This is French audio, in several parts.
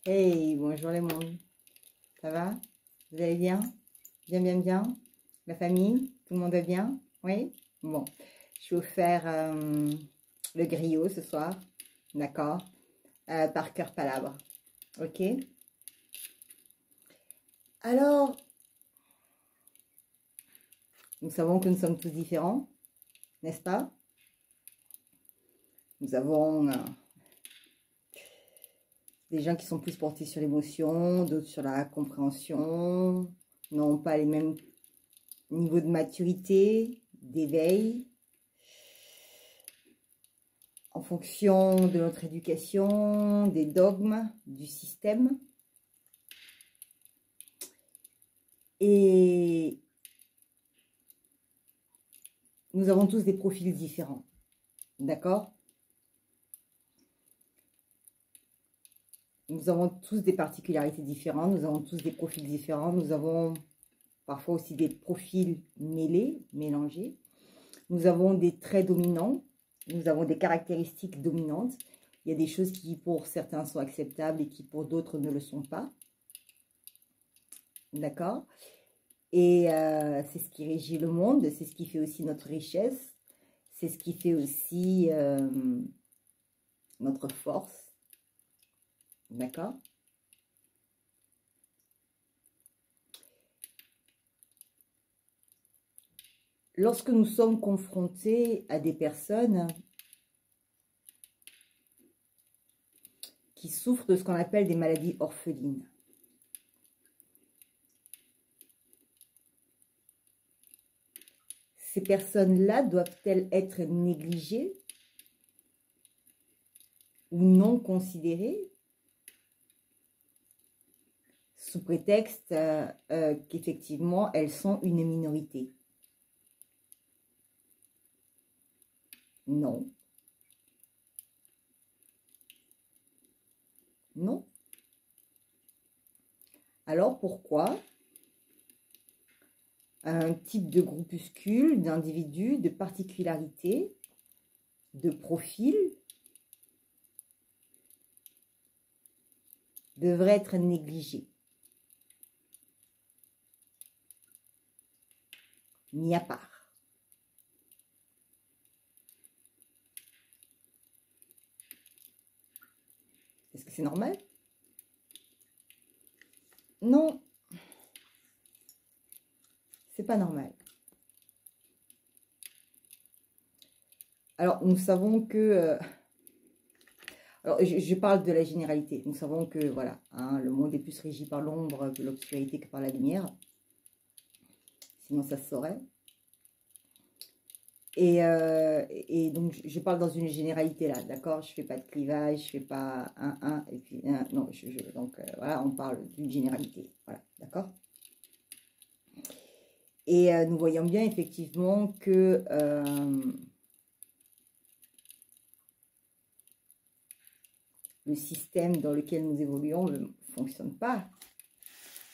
Hey, bonjour les mondes. Ça va? Vous allez bien? Bien, bien, bien. La famille? Tout le monde va bien? Oui? Bon, je vais vous faire le griot ce soir. D'accord? Par cœur palabre. Ok? Alors, nous savons que nous sommes tous différents, n'est-ce pas? Nous avons des gens qui sont plus portés sur l'émotion, d'autres sur la compréhension, n'ont pas les mêmes niveaux de maturité, d'éveil, en fonction de notre éducation, des dogmes, du système. Et nous avons tous des profils différents, d'accord? Nous avons tous des particularités différentes, nous avons tous des profils différents, nous avons parfois aussi des profils mêlés, mélangés. Nous avons des traits dominants, nous avons des caractéristiques dominantes. Il y a des choses qui pour certains sont acceptables et qui pour d'autres ne le sont pas. D'accord? Et c'est ce qui régit le monde, c'est ce qui fait aussi notre richesse, c'est ce qui fait aussi notre force. D'accord? Lorsque nous sommes confrontés à des personnes qui souffrent de ce qu'on appelle des maladies orphelines, ces personnes-là doivent-elles être négligées ou non considérées sous prétexte qu'effectivement elles sont une minorité? Non. Non. Alors pourquoi un type de groupuscule, d'individus, de particularités, de profils devrait être négligé? Mis à part. Est-ce que c'est normal? Non, c'est pas normal. Alors, nous savons que... alors, je parle de la généralité. Nous savons que, voilà, hein, le monde est plus régi par l'ombre, que l'obscurité, que par la lumière. Sinon, ça se saurait. Et donc, je parle dans une généralité là, d'accord? Je fais pas de clivage, je fais pas un, et puis un, non, donc voilà, on parle d'une généralité, voilà, d'accord? Et nous voyons bien effectivement que le système dans lequel nous évoluons ne fonctionne pas,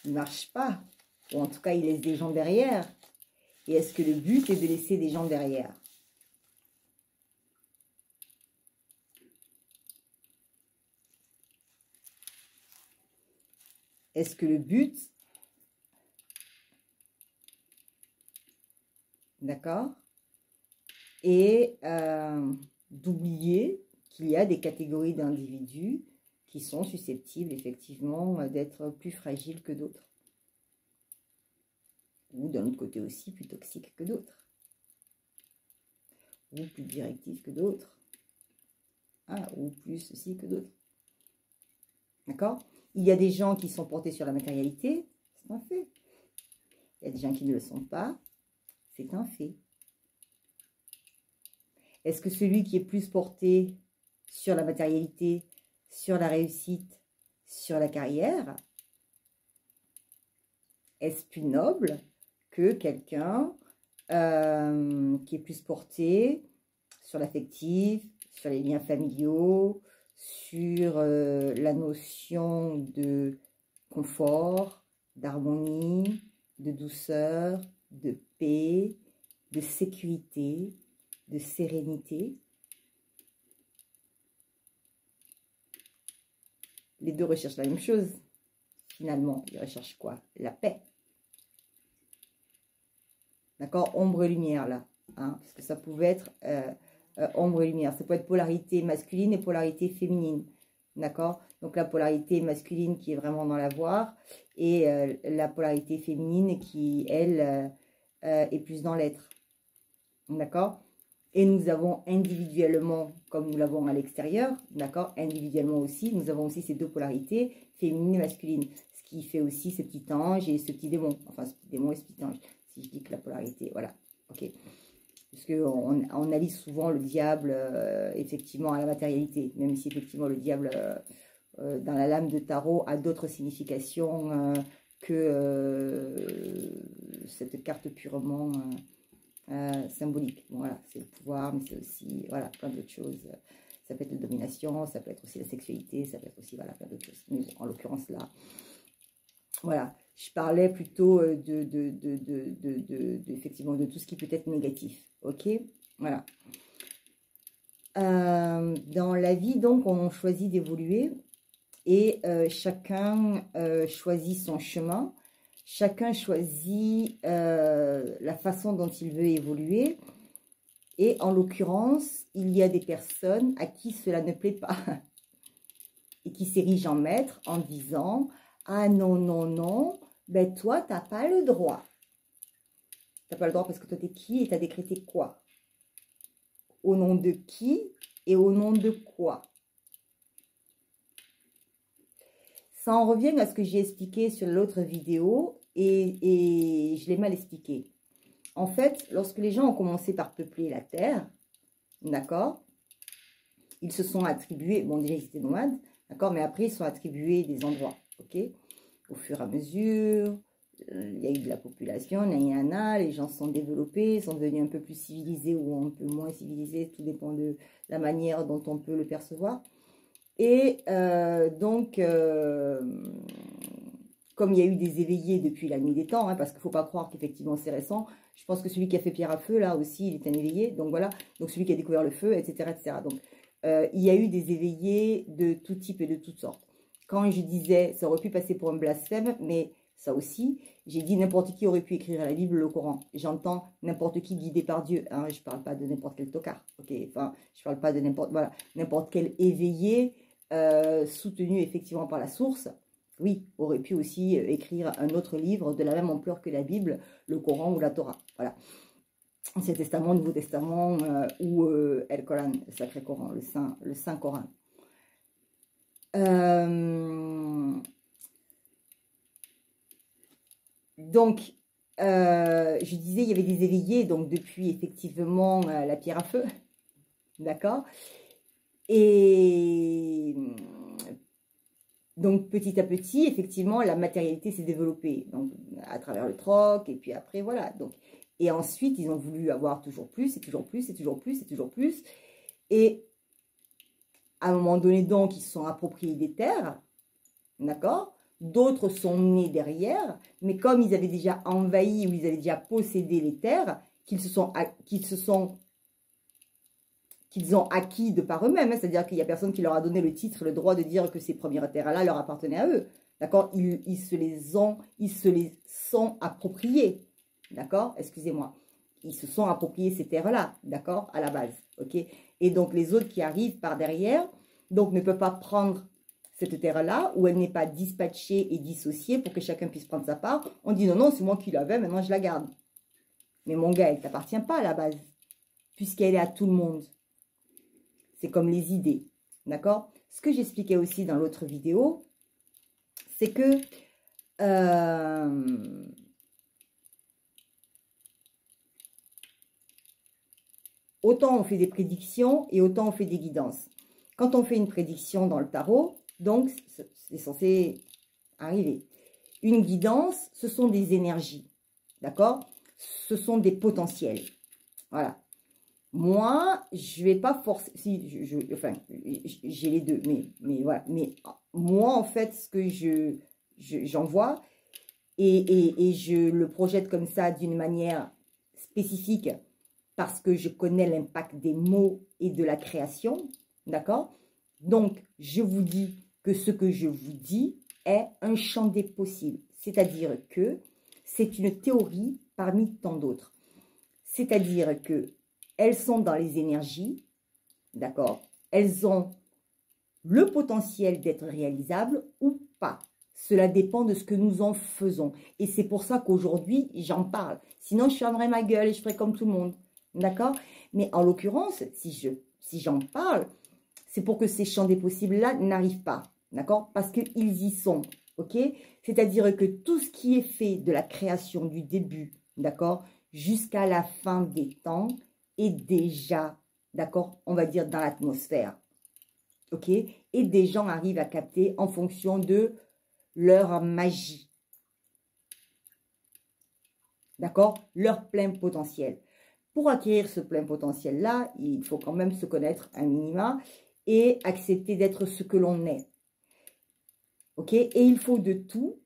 ne marche pas, ou en tout cas il laisse des gens derrière. Et est-ce que le but est de laisser des gens derrière? Est-ce que le but, d'accord, est d'oublier qu'il y a des catégories d'individus qui sont susceptibles effectivement d'être plus fragiles que d'autres? Ou d'un autre côté aussi plus toxiques que d'autres, ou plus directifs que d'autres, ah, ou plus ceci que d'autres. D'accord? Il y a des gens qui sont portés sur la matérialité, c'est un fait. Il y a des gens qui ne le sont pas, c'est un fait. Est-ce que celui qui est plus porté sur la matérialité, sur la réussite, sur la carrière, est-ce plus noble que quelqu'un qui est plus porté sur l'affectif, sur les liens familiaux, sur la notion de confort, d'harmonie, de douceur, de paix, de sécurité, de sérénité? les deux recherchent la même chose. Finalement, ils recherchent quoi? La paix. D'accord? Ombre-lumière, là. Hein, parce que ça pouvait être ombre-lumière. Ça peut être polarité masculine et polarité féminine. D'accord? Donc, la polarité masculine qui est vraiment dans l'avoir et la polarité féminine qui, elle, est plus dans l'être. D'accord? Et nous avons individuellement, comme nous l'avons à l'extérieur, d'accord? Individuellement aussi, nous avons aussi ces deux polarités, féminine et masculine. Ce qui fait aussi ce petit ange et ce petit démon. Enfin, ce petit démon et ce petit ange. Si je dis que la polarité, voilà. Ok. Parce qu'on on allie souvent le diable, effectivement, à la matérialité. Même si, effectivement, le diable, dans la lame de tarot, a d'autres significations que cette carte purement... symbolique. Bon, voilà, c'est le pouvoir, mais c'est aussi, voilà, plein d'autres choses. Ça peut être la domination, ça peut être aussi la sexualité, ça peut être aussi, voilà, plein d'autres choses. Mais bon, en l'occurrence, là, voilà, je parlais plutôt effectivement, de tout ce qui peut être négatif. Ok, voilà. Dans la vie, donc, on choisit d'évoluer et chacun choisit son chemin. Chacun choisit la façon dont il veut évoluer. Et en l'occurrence, il y a des personnes à qui cela ne plaît pas. Et qui s'érigent en maître en disant « Ah non, non, non, ben toi, tu n'as pas le droit. » Tu n'as pas le droit parce que toi, tu es qui et tu as décrété quoi? Au nom de qui et au nom de quoi? Ça en revient à ce que j'ai expliqué sur l'autre vidéo et je l'ai mal expliqué. En fait, lorsque les gens ont commencé par peupler la Terre, d'accord, ils se sont attribués, bon déjà ils étaient nomades, d'accord, mais après ils se sont attribués des endroits, ok, au fur et à mesure, il y a eu de la population, les gens se sont développés, sont devenus un peu plus civilisés ou un peu moins civilisés, tout dépend de la manière dont on peut le percevoir. Et donc, comme il y a eu des éveillés depuis la nuit des temps, hein, parce qu'il ne faut pas croire qu'effectivement c'est récent, je pense que celui qui a fait pierre à feu, là aussi, il est un éveillé, donc voilà, donc celui qui a découvert le feu, etc. etc. Donc, il y a eu des éveillés de tout type et de toutes sortes. Quand je disais, ça aurait pu passer pour un blasphème, mais ça aussi, j'ai dit n'importe qui aurait pu écrire la Bible, le Coran. J'entends n'importe qui guidé par Dieu, hein, je ne parle pas de n'importe quel tocard, ok, enfin, je ne parle pas de n'importe quel éveillé, soutenu effectivement par la source, oui, aurait pu aussi écrire un autre livre de la même ampleur que la Bible, le Coran ou la Torah. Voilà. Ancien Testament, Nouveau Testament ou El Coran, le Sacré Coran, le Saint Coran. Donc, je disais, il y avait des éveillés, donc depuis effectivement la pierre à feu, d'accord? Et donc, petit à petit, effectivement, la matérialité s'est développée, donc à travers le troc, et puis après, voilà. Donc, et ensuite, ils ont voulu avoir toujours plus, et toujours plus, et toujours plus, et toujours plus. Et à un moment donné, donc, ils se sont appropriés des terres, d'accord? D'autres sont nés derrière, mais comme ils avaient déjà envahi ou ils avaient déjà possédé les terres, qu'ils ont acquis de par eux-mêmes, hein, c'est-à-dire qu'il n'y a personne qui leur a donné le titre, le droit de dire que ces premières terres-là leur appartenaient à eux, d'accord? Ils se les sont appropriés, d'accord? Excusez-moi. Ils se sont appropriés ces terres-là, d'accord? À la base, ok? Et donc, les autres qui arrivent par derrière, donc ne peuvent pas prendre cette terre-là, où elle n'est pas dispatchée et dissociée pour que chacun puisse prendre sa part. On dit non, non, c'est moi qui l'avais, maintenant je la garde. Mais mon gars, elle ne t'appartient pas à la base, puisqu'elle est à tout le monde. C'est comme les idées, d'accord? Ce que j'expliquais aussi dans l'autre vidéo, c'est que autant on fait des prédictions et autant on fait des guidances. Quand on fait une prédiction dans le tarot, donc c'est censé arriver. Une guidance, ce sont des énergies, d'accord? Ce sont des potentiels, voilà. Moi, je vais pas forcer, si, enfin, j'ai les deux, mais voilà. Mais moi, en fait, ce que j'en vois, et je le projette comme ça d'une manière spécifique, parce que je connais l'impact des mots et de la création, d'accord? Donc, je vous dis que ce que je vous dis est un champ des possibles. C'est-à-dire que c'est une théorie parmi tant d'autres. C'est-à-dire que elles sont dans les énergies, d'accord? Elles ont le potentiel d'être réalisables ou pas. Cela dépend de ce que nous en faisons. Et c'est pour ça qu'aujourd'hui, j'en parle. Sinon, je fermerais ma gueule et je ferais comme tout le monde. D'accord? Mais en l'occurrence, si j'en parle, c'est pour que ces champs des possibles-là n'arrivent pas. D'accord? Parce qu'ils y sont. OK? C'est-à-dire que tout ce qui est fait de la création du début, d'accord, jusqu'à la fin des temps, est déjà, d'accord, on va dire dans l'atmosphère. OK? Et des gens arrivent à capter en fonction de leur magie. D'accord? Leur plein potentiel. Pour acquérir ce plein potentiel-là, il faut quand même se connaître un minima et accepter d'être ce que l'on est. OK? Et il faut de tout.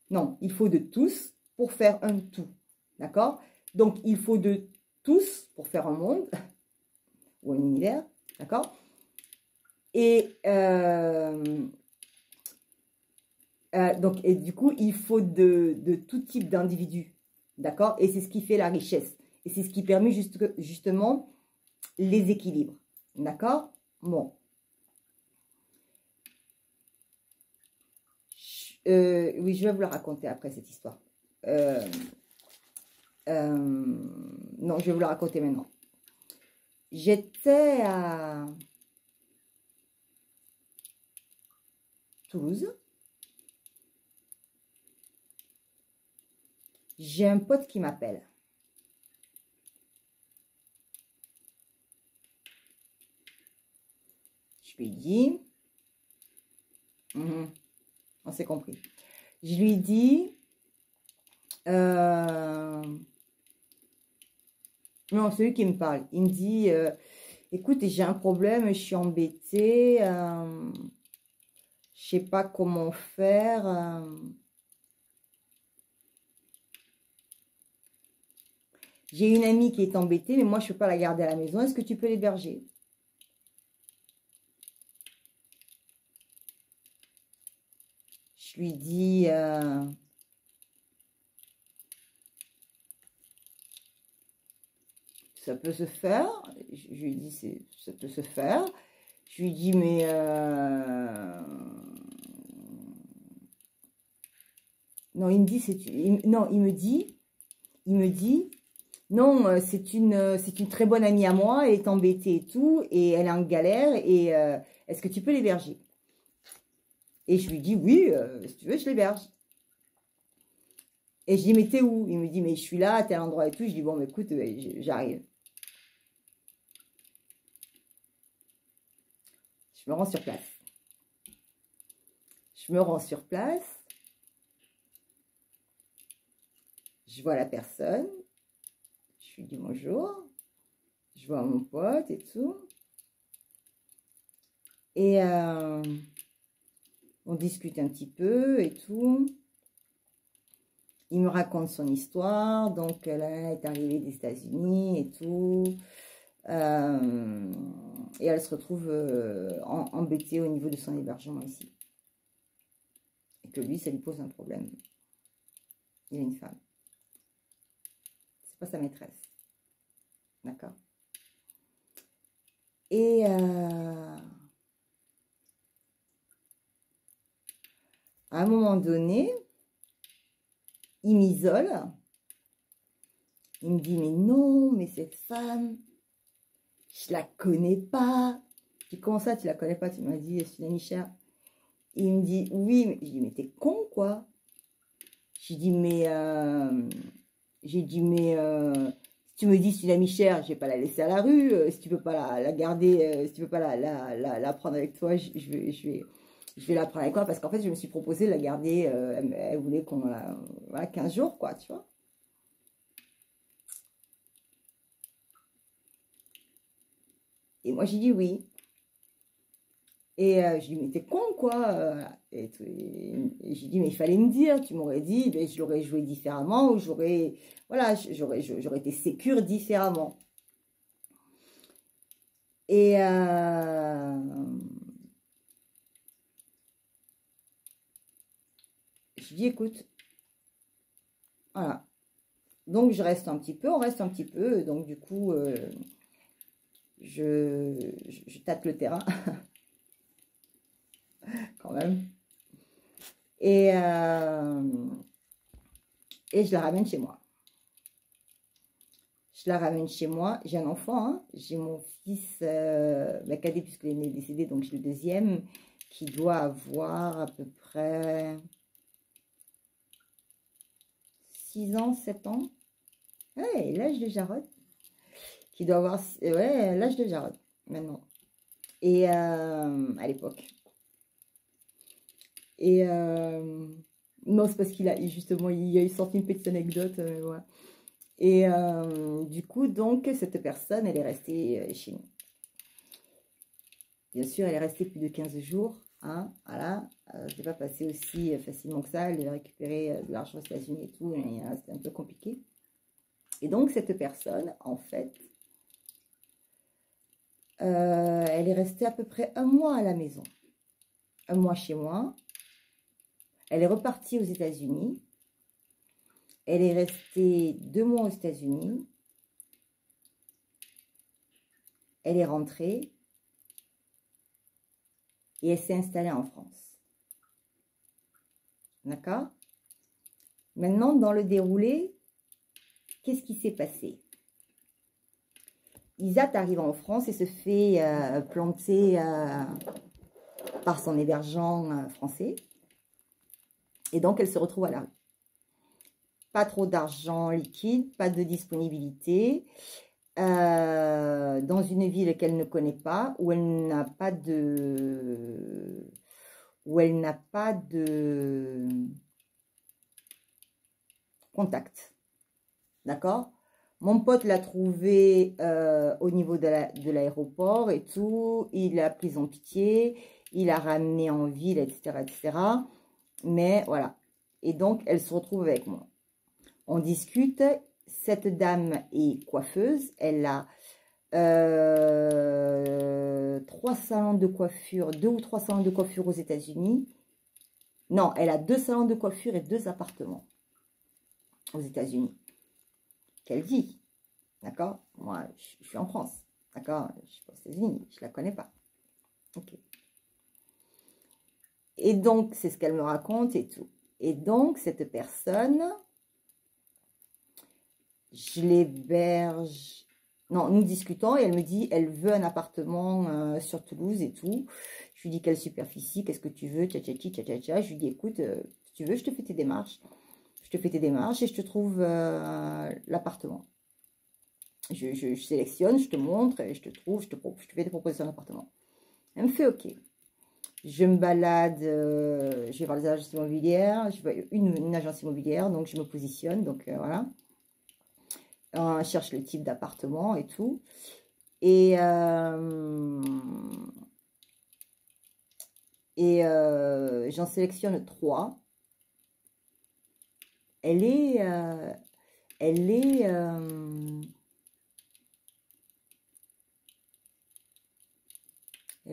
Non, il faut de tous pour faire un tout. D'accord? Donc, il faut de tous pour faire un monde ou un univers. D'accord? Et du coup, il faut de tout type d'individus. D'accord? Et c'est ce qui fait la richesse. Et c'est ce qui permet justement les équilibres. D'accord? Bon. Oui, je vais vous la raconter après cette histoire. Non, je vais vous la raconter maintenant. J'étais à Toulouse. J'ai un pote qui m'appelle. Je lui dis, on s'est compris. Je lui dis, non, celui qui me parle, il me dit, écoute, j'ai un problème, je suis embêtée, je sais pas comment faire. J'ai une amie qui est embêtée, mais moi, je ne peux pas la garder à la maison. Est-ce que tu peux l'héberger? Je lui dis, ça peut se faire. Je lui dis, ça peut se faire. Je lui dis, mais non, il me dit, non, il me dit, non, c'est une très bonne amie à moi, elle est embêtée et tout, et elle est en galère, et est-ce que tu peux l'héberger? Et je lui dis, oui, si tu veux, je l'héberge. Et je dis, mais t'es où? Il me dit, mais je suis là, à tel endroit et tout. Je dis, bon, mais écoute, j'arrive. Je me rends sur place. Je me rends sur place. Je vois la personne. Je lui dis bonjour. Je vois mon pote et tout. Et on discute un petit peu et tout. Il me raconte son histoire. Donc, elle est arrivée des États-Unis et tout. Et elle se retrouve embêtée au niveau de son hébergement ici. Et que lui, ça lui pose un problème. Il a une femme. C'est pas sa maîtresse. D'accord? Et à un moment donné, il m'isole. Il me dit, mais non, mais cette femme, je la connais pas. Je dis, comment ça, tu la connais pas? Tu m'as dit, c'est une amie chère. Il me dit, oui, mais je dis, mais t'es con, quoi. J'ai dit, mais si tu me dis, c'est une amie chère, je vais pas la laisser à la rue. Si tu peux pas la garder, si tu peux pas la prendre avec toi, je vais la prendre avec moi. Parce qu'en fait, je me suis proposé de la garder. Elle voulait qu'on la, voilà, 15 jours, quoi, tu vois. Et moi, j'ai dit oui. Et je lui dis, mais t'es con, quoi. Et j'ai dit, mais il fallait me dire. Tu m'aurais dit, ben, je l'aurais joué différemment. Ou voilà, j'aurais été sécure différemment. Et Je dis, écoute, voilà. Donc, je reste un petit peu, on reste un petit peu. Donc, du coup, je tâte le terrain, quand même. Et je la ramène chez moi. Je la ramène chez moi. J'ai un enfant, hein. J'ai mon fils cadet, puisqu'il est décédé, donc j'ai le deuxième, qui doit avoir à peu près 6 ans, 7 ans. Ouais, l'âge de Jarod. Qui doit avoir, ouais, l'âge de Jarod, maintenant. Et à l'époque. Et non, c'est parce qu'il a, justement, il a sorti une petite anecdote. Voilà. Et du coup, donc, cette personne, elle est restée chez nous. Bien sûr, elle est restée plus de 15 jours. Hein, voilà. C'est pas passé aussi facilement que ça. Elle a récupéré de l'argent aux États-Unis et tout. C'était un peu compliqué. Et donc, cette personne, en fait, elle est restée à peu près 1 mois à la maison. 1 mois chez moi. Elle est repartie aux États-Unis. Elle est restée 2 mois aux États-Unis. Elle est rentrée. Et elle s'est installée en France. D'accord? Maintenant, dans le déroulé, qu'est-ce qui s'est passé? Isaac arrive en France et se fait planter par son hébergeant français. Et donc, elle se retrouve à la rue. Pas trop d'argent liquide, pas de disponibilité. Dans une ville qu'elle ne connaît pas, où elle n'a pas de... contact. D'accord? Mon pote l'a trouvé au niveau de l'aéroport et tout. Il a pris en pitié. Il a ramené en ville, etc., etc. Mais voilà. Et donc, elle se retrouve avec moi. On discute. Cette dame est coiffeuse. Elle a 3 salons de coiffure, 2 ou 3 salons de coiffure aux États-Unis. Non, elle a 2 salons de coiffure et 2 appartements aux États-Unis. Qu'elle dit, d'accord? Moi, je suis en France, d'accord? Je suis aux États-Unis, je la connais pas. Ok. Et donc, c'est ce qu'elle me raconte et tout. Et donc, cette personne, je l'héberge. Non, nous discutons et elle me dit, elle veut un appartement sur Toulouse et tout. Je lui dis, quelle superficie, qu'est-ce que tu veux, tcha tcha tcha tcha tcha. Je lui dis, écoute, si tu veux, je te fais tes démarches. Je te fais tes démarches et je te trouve l'appartement. Je sélectionne, je te montre, et je te trouve, je te fais des propositions d'appartement. Elle me fait OK. Je me balade, je vais voir les agences immobilières, je vois une agence immobilière, donc je me positionne, donc voilà. On cherche le type d'appartement et tout. Et j'en sélectionne 3. Elle est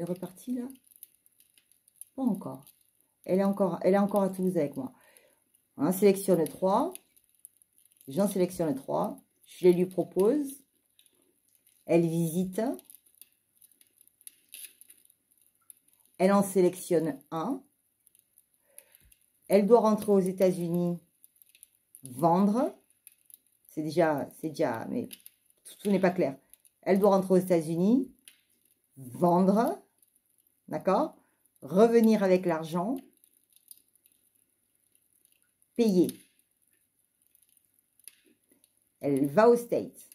repartie là? Pas encore. Elle est encore à Toulouse avec moi. On sélectionne 3. J'en sélectionne 3. Je les lui propose. Elle visite. Elle en sélectionne 1. Elle doit rentrer aux États-Unis, vendre. C'est déjà, mais tout n'est pas clair. Elle doit rentrer aux États-Unis, vendre. D'accord? Revenir avec l'argent, payer. Elle va aux States.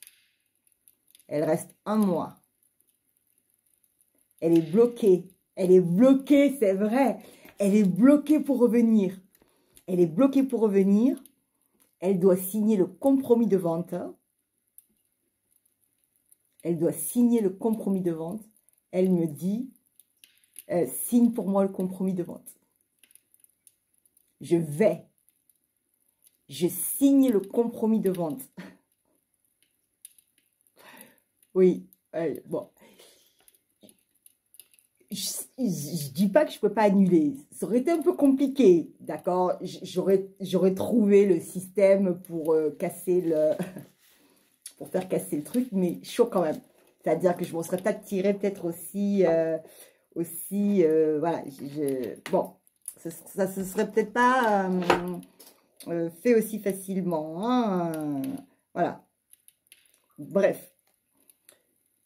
Elle reste 1 mois. Elle est bloquée. Elle est bloquée, c'est vrai. Elle est bloquée pour revenir. Elle est bloquée pour revenir. Elle doit signer le compromis de vente. Elle doit signer le compromis de vente. Elle me dit, signe pour moi le compromis de vente. Je signe le compromis de vente. Oui, bon. je dis pas que je peux pas annuler. Ça aurait été un peu compliqué, d'accord? J'aurais trouvé le système pour casser le... pour faire casser le truc, mais chaud quand même. C'est-à-dire que je m'en serais pas tirée peut-être aussi... voilà. Bon, ça se serait peut-être pas fait aussi facilement. Hein, voilà. Bref.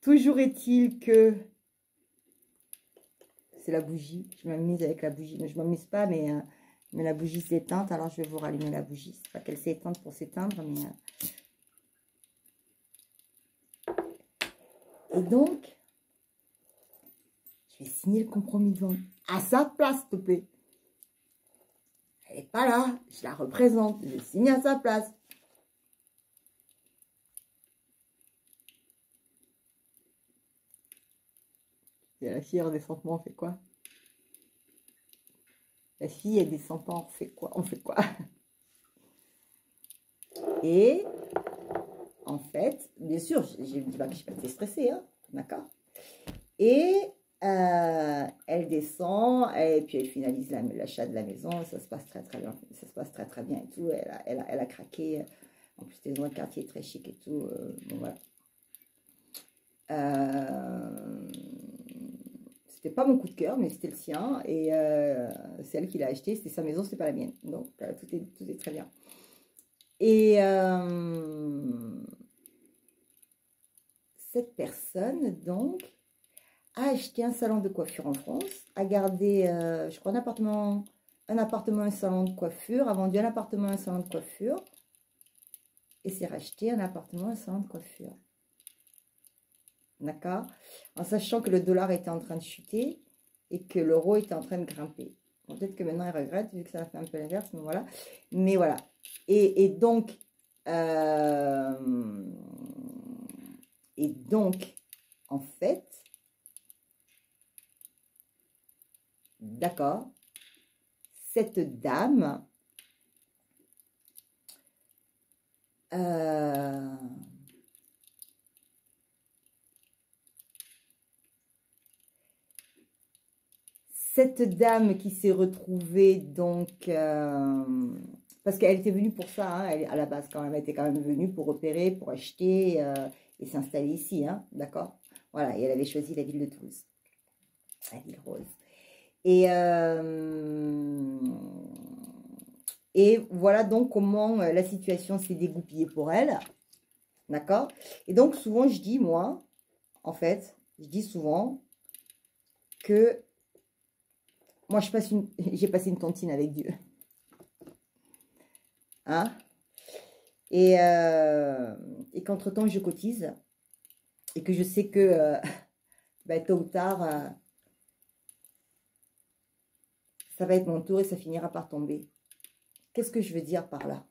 Toujours est-il que... C'est la bougie. Je m'amuse avec la bougie. Je ne m'amuse pas, mais la bougie s'est éteinte. Alors, je vais vous rallumer la bougie. C'est pas qu'elle s'est éteinte pour s'éteindre, mais... Et donc, je vais signer le compromis de vente. À sa place, s'il te plaît. Elle n'est pas là. Je la représente. Je signe à sa place. Et la fille redescend pas, on fait quoi? La fille, elle descend pas, on fait quoi? On fait quoi? Et en fait, bien sûr, je ne dis pas que je n'ai pas été stressée, hein, d'accord? Et elle descend, et puis elle finalise l'achat de la maison, ça se passe très très bien, ça se passe très très bien et tout, elle a craqué, en plus c'était dans un quartier très chic et tout, bon voilà. C'était pas mon coup de cœur, mais c'était le sien, et c'est elle qui l'a acheté, c'était sa maison, c'était pas la mienne, donc tout est très bien. Et cette personne, donc, a acheté un salon de coiffure en France, a gardé, je crois, un appartement, un salon de coiffure, a vendu un appartement, un salon de coiffure, et s'est racheté un appartement, un salon de coiffure. D'accord? En sachant que le dollar était en train de chuter et que l'euro était en train de grimper. Bon, peut-être que maintenant, il regrette, vu que ça a fait un peu l'inverse, mais voilà. Mais voilà. Et donc, en fait, d'accord, cette dame qui s'est retrouvée donc parce qu'elle était venue pour ça, hein, elle, à la base quand même, elle était quand même venue pour opérer, pour acheter et s'installer ici, hein, d'accord? Voilà, et elle avait choisi la ville de Toulouse, la ville rose. Et voilà donc comment la situation s'est dégoupillée pour elle, d'accord? Et donc souvent je dis, moi, en fait, je dis souvent que moi j'ai passé une tontine avec Dieu. Hein? Et qu'entre-temps, je cotise et que je sais que tôt ou tard, ça va être mon tour et ça finira par tomber. Qu'est-ce que je veux dire par là?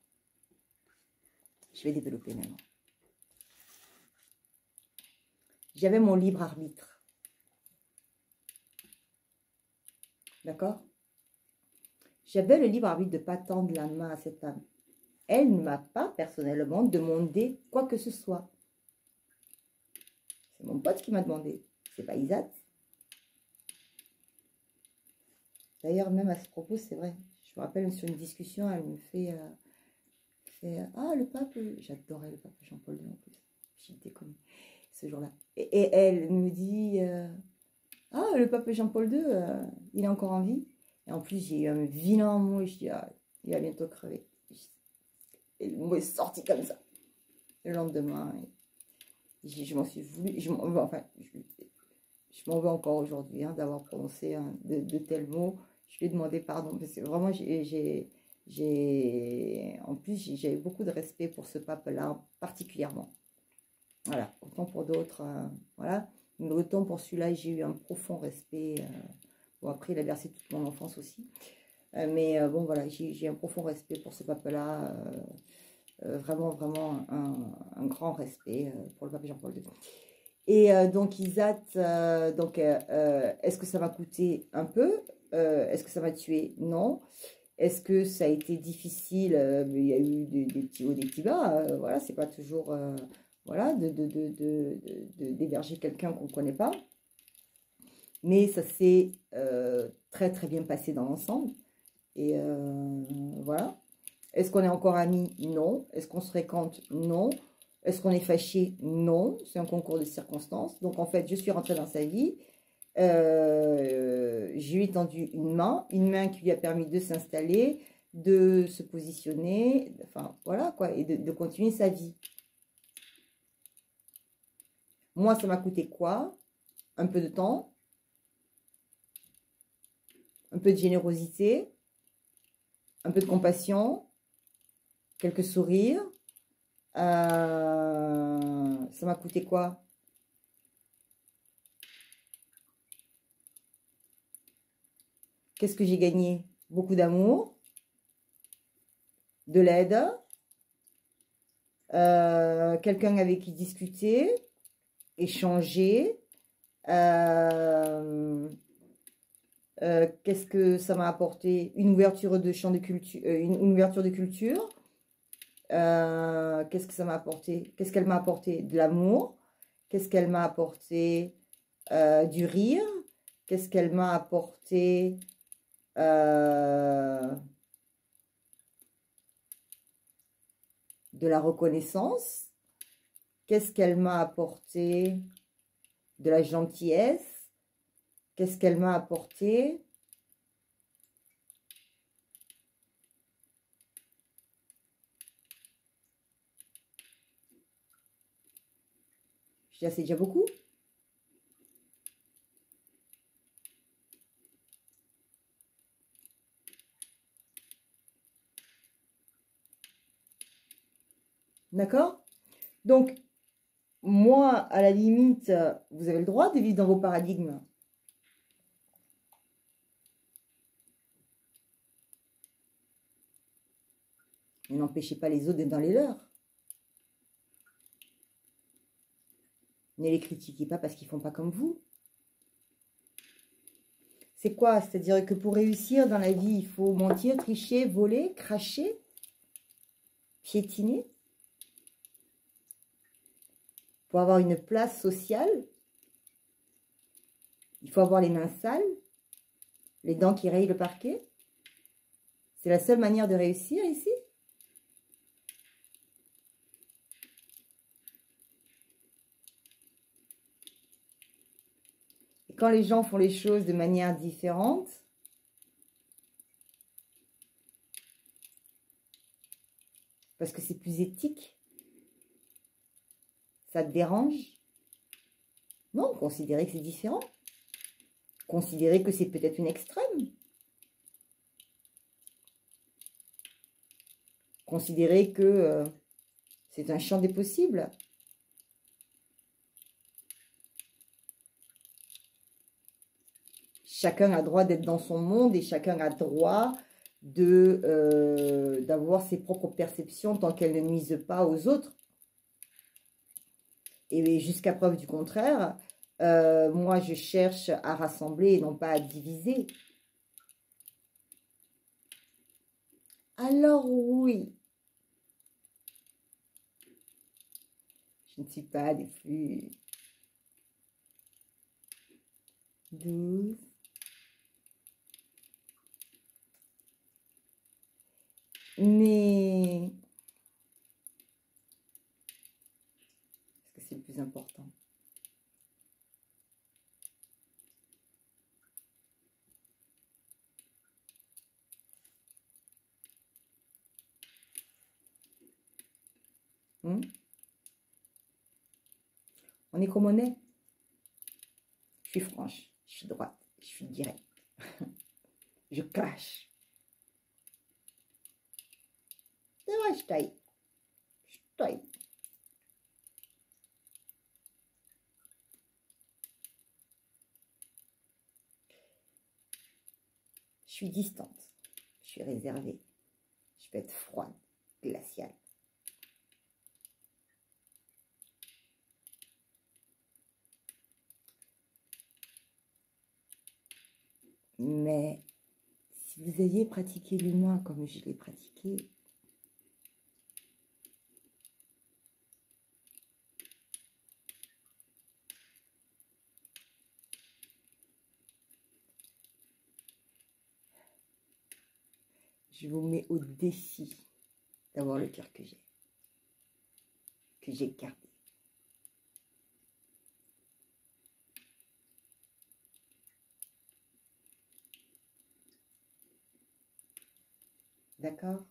Je vais développer maintenant. J'avais mon libre arbitre. D'accord? J'avais le libre arbitre de ne pas tendre la main à cette femme. Elle ne m'a pas personnellement demandé quoi que ce soit. C'est mon pote qui m'a demandé. C'est pas Isat. D'ailleurs, même à ce propos, c'est vrai. Je me rappelle sur une discussion, elle me fait ah, le pape, j'adorais le pape Jean-Paul II en plus. J'ai déconné ce jour-là. Et elle me dit ah, le pape Jean-Paul II, il est encore en vie. Et en plus, j'ai eu un vilain mot et je dis ah, il va bientôt crever. Et le mot est sorti comme ça. Le lendemain, je m'en suis voulu. Je m'en veux encore aujourd'hui hein, d'avoir prononcé de tels mots. Je lui ai demandé pardon parce que vraiment, en plus, j'avais beaucoup de respect pour ce pape-là, particulièrement. Voilà, autant pour d'autres, voilà. Mais autant pour celui-là, j'ai eu un profond respect. Bon, après, il a versé toute mon enfance aussi. Mais bon, voilà, j'ai un profond respect pour ce pape-là. Vraiment, vraiment un grand respect pour le pape Jean-Paul II. Et donc, Isat, est-ce que ça m'a coûté un peu? Est-ce que ça m'a tué? Non. Est-ce que ça a été difficile? Il y a eu des petits hauts, des petits bas. Voilà, c'est pas toujours voilà, d'héberger quelqu'un qu'on ne connaît pas. Mais ça s'est très très bien passé dans l'ensemble. Et voilà. Est-ce qu'on est encore amis? Non. Est-ce qu'on se fréquente? Non. Est-ce qu'on est fâché? Non. C'est un concours de circonstances. Donc en fait, je suis rentrée dans sa vie. Je lui ai tendu une main qui lui a permis de s'installer, de se positionner, enfin voilà quoi, et de continuer sa vie. Moi, ça m'a coûté quoi? Un peu de temps, un peu de générosité, un peu de compassion, quelques sourires. Ça m'a coûté quoi? Qu'est-ce que j'ai gagné? Beaucoup d'amour, de l'aide, quelqu'un avec qui discuter, échanger. Qu'est-ce que ça m'a apporté? Une ouverture de champ de culture, une ouverture de culture. Qu'est-ce que ça m'a apporté? Qu'est-ce qu'elle m'a apporté? De l'amour. Qu'est-ce qu'elle m'a apporté? Du rire. Qu'est-ce qu'elle m'a apporté? De la reconnaissance. Qu'est-ce qu'elle m'a apporté? De la gentillesse. Qu'est-ce qu'elle m'a apporté? Je dis, c'est déjà beaucoup. D'accord? Donc, moi, à la limite, vous avez le droit de vivre dans vos paradigmes. Mais n'empêchez pas les autres d'être dans les leurs. Ne les critiquez pas parce qu'ils ne font pas comme vous. C'est quoi? C'est-à-dire que pour réussir dans la vie, il faut mentir, tricher, voler, cracher, piétiner. Pour avoir une place sociale, il faut avoir les mains sales, les dents qui rayent le parquet. C'est la seule manière de réussir ici. Et quand les gens font les choses de manière différente, parce que c'est plus éthique, ça te dérange? Non, considérez que c'est différent. Considérez que c'est peut-être une extrême. Considérez que c'est un champ des possibles. Chacun a droit d'être dans son monde et chacun a droit d'avoir ses propres perceptions tant qu'elles ne nuisent pas aux autres. Et jusqu'à preuve du contraire, moi je cherche à rassembler et non pas à diviser. Alors oui, je ne suis pas des plus douces. Mais est-ce que c'est le plus important? On est comme on est. Je suis franche, je suis droite, je suis directe. Je clash. C'est vrai, je taille. Je taille. Je suis distante. Je suis réservée. Je peux être froide, glaciale. Mais si vous aviez pratiqué l'humain comme je l'ai pratiqué, Je vous mets au défi d'avoir le cœur que j'ai gardé. D'accord?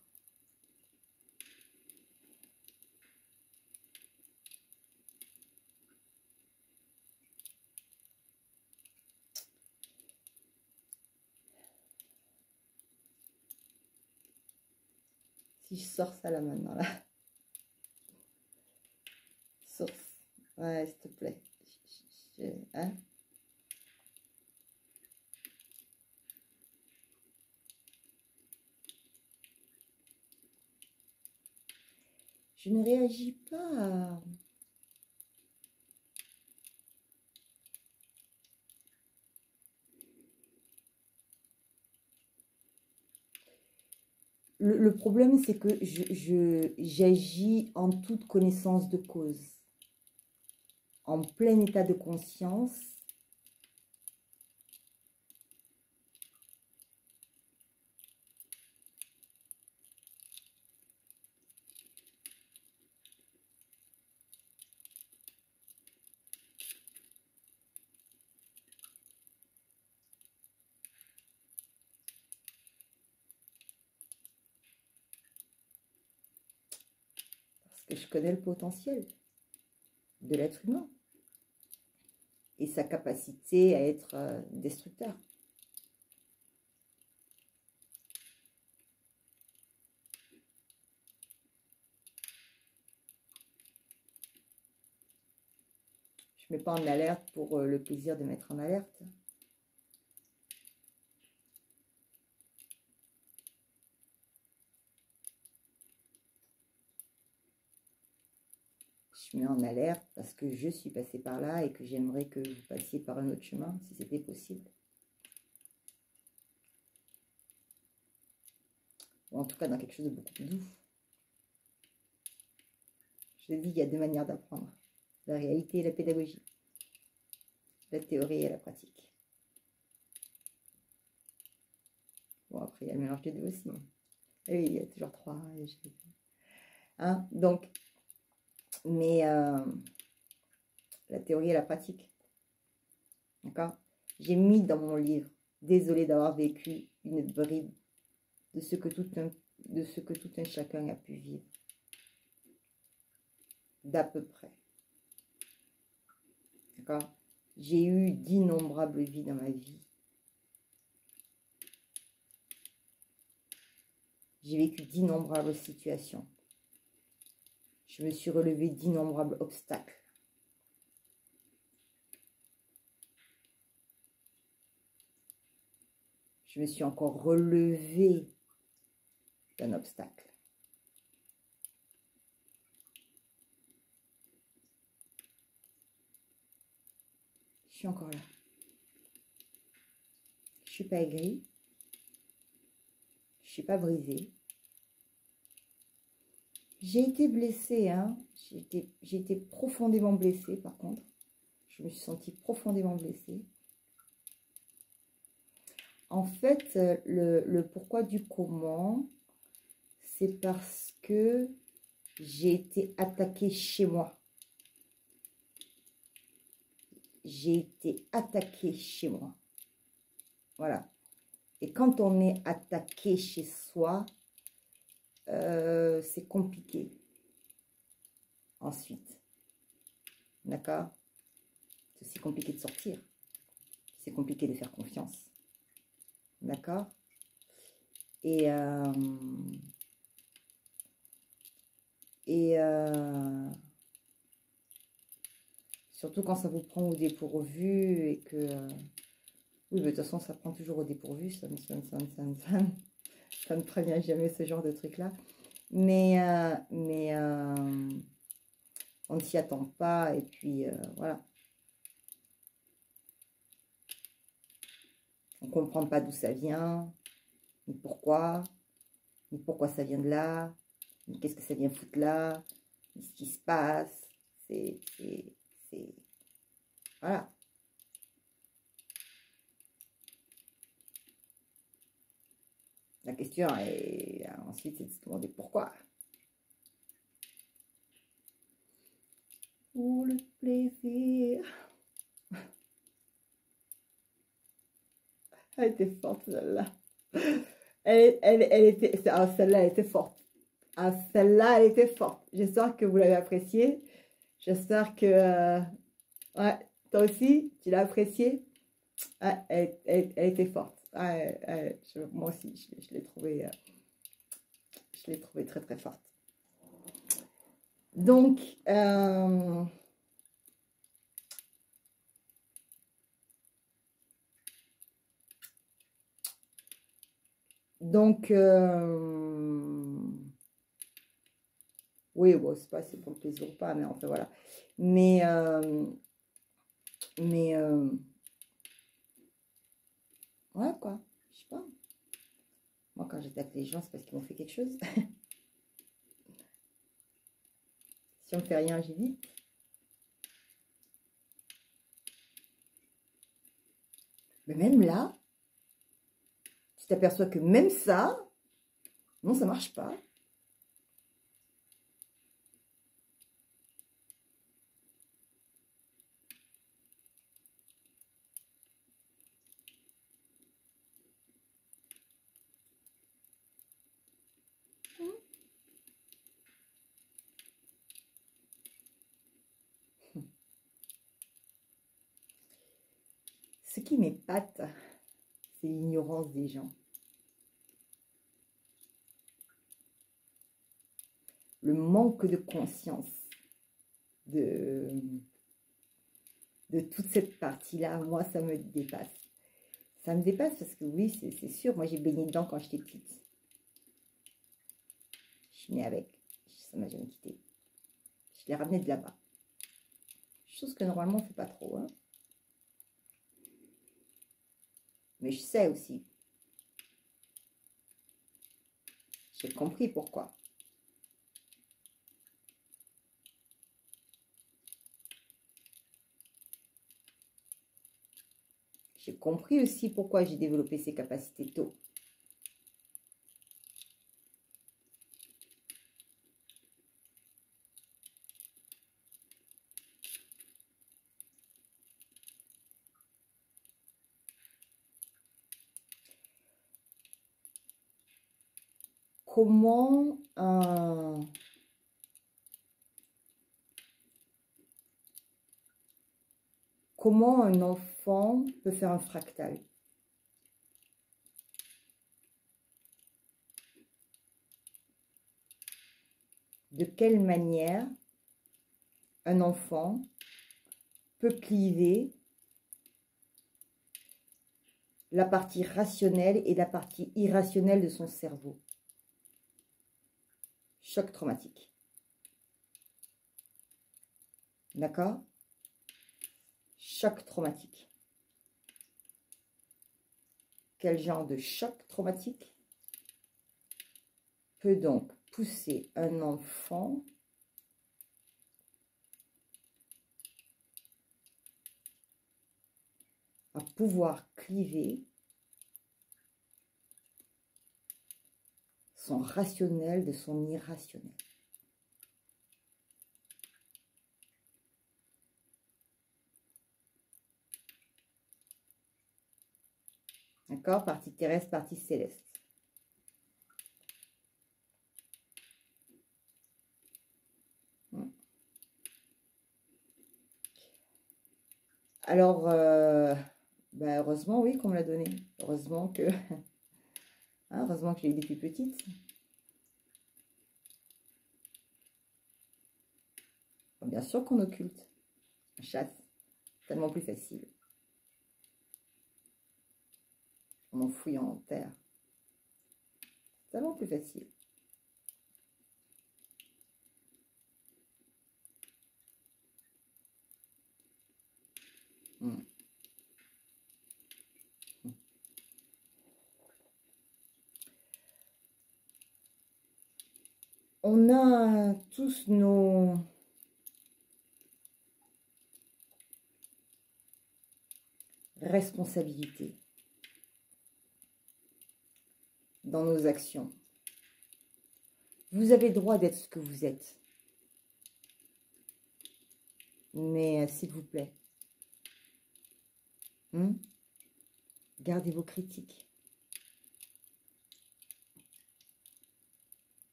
Si je sors ça là maintenant, là. Source. Ouais, s'il te plaît. Hein? Je ne réagis pas. Le problème, c'est que j'agis en toute connaissance de cause, en plein état de conscience. Parce que je connais le potentiel de l'être humain et sa capacité à être destructeur. Je ne mets pas en alerte pour le plaisir de mettre en alerte. Je mets en alerte parce que je suis passée par là et que j'aimerais que vous passiez par un autre chemin, si c'était possible. Ou en tout cas, dans quelque chose de beaucoup plus doux. Je dis, il y a deux manières d'apprendre. La réalité et la pédagogie. La théorie et la pratique. Bon, après, il y a le mélange des deux aussi. Et oui, il y a toujours trois. Hein, donc, mais la théorie et la pratique. D'accord? J'ai mis dans mon livre, désolé d'avoir vécu une bride de ce que tout un chacun a pu vivre. D'à peu près. D'accord? J'ai eu d'innombrables vies dans ma vie. J'ai vécu d'innombrables situations. Je me suis relevé d'innombrables obstacles. Je me suis encore relevé d'un obstacle. Je suis encore là. Je ne suis pas aigrie. Je ne suis pas brisée. J'ai été blessée, hein. J'ai été profondément blessée, par contre. Je me suis sentie profondément blessée. En fait, le pourquoi du comment, c'est parce que j'ai été attaquée chez moi. J'ai été attaquée chez moi. Voilà. Et quand on est attaqué chez soi, c'est compliqué. Ensuite. D'accord? C'est aussi compliqué de sortir. C'est compliqué de faire confiance. D'accord? Et surtout quand ça vous prend au dépourvu et que... oui, mais de toute façon, ça prend toujours au dépourvu. Ça ne prévient jamais ce genre de truc-là. Mais on ne s'y attend pas. Et puis, voilà. On ne comprend pas d'où ça vient, ni pourquoi ça vient de là, ni qu'est-ce que ça vient foutre là, ni ce qui se passe. C'est... Voilà. La question est ensuite, c'est de se demander pourquoi. Pour le plaisir. Elle était forte, celle-là. Elle était... Ah, celle-là, elle était forte. Ah, celle-là, elle était forte. J'espère que vous l'avez appréciée. J'espère que... ouais, toi aussi, tu l'as appréciée. Ouais, elle était forte. Ouais, moi aussi, je l'ai trouvée... je l'ai trouvée très, très forte. Donc... oui, bon, c'est pas si c'est pour le plaisir ou pas, mais enfin voilà. Mais ouais, quoi, je sais pas. Moi, quand j'attaque les gens, c'est parce qu'ils m'ont fait quelque chose. Si on ne fait rien, j'évite. Mais même là, tu t'aperçois que même ça, non, ça marche pas. Ce qui m'épate, c'est l'ignorance des gens. Le manque de conscience de toute cette partie-là, moi, ça me dépasse. Ça me dépasse parce que oui, c'est sûr, moi, j'ai baigné dedans quand j'étais petite. Je suis née avec, ça m'a jamais quitté. Je l'ai ramené de là-bas. Chose que normalement, on ne fait pas trop. Hein. Mais je sais aussi. J'ai compris pourquoi. J'ai compris aussi pourquoi j'ai développé ces capacités tôt. Comment un enfant peut faire un fractal? De quelle manière un enfant peut cliver la partie rationnelle et la partie irrationnelle de son cerveau? Choc traumatique. D'accord? Choc traumatique. Quel genre de choc traumatique peut donc pousser un enfant à pouvoir cliver son rationnel de son irrationnel? D'accord? Partie terrestre, partie céleste. Alors, ben heureusement, oui, qu'on me l'a donné. Heureusement que, hein, heureusement que je l'ai eu depuis petite. Bien sûr qu'on occulte. On chasse. Tellement plus facile. On enfouit en terre. Tellement plus facile. On a tous nos responsabilités dans nos actions. Vous avez le droit d'être ce que vous êtes. Mais s'il vous plaît, gardez vos critiques.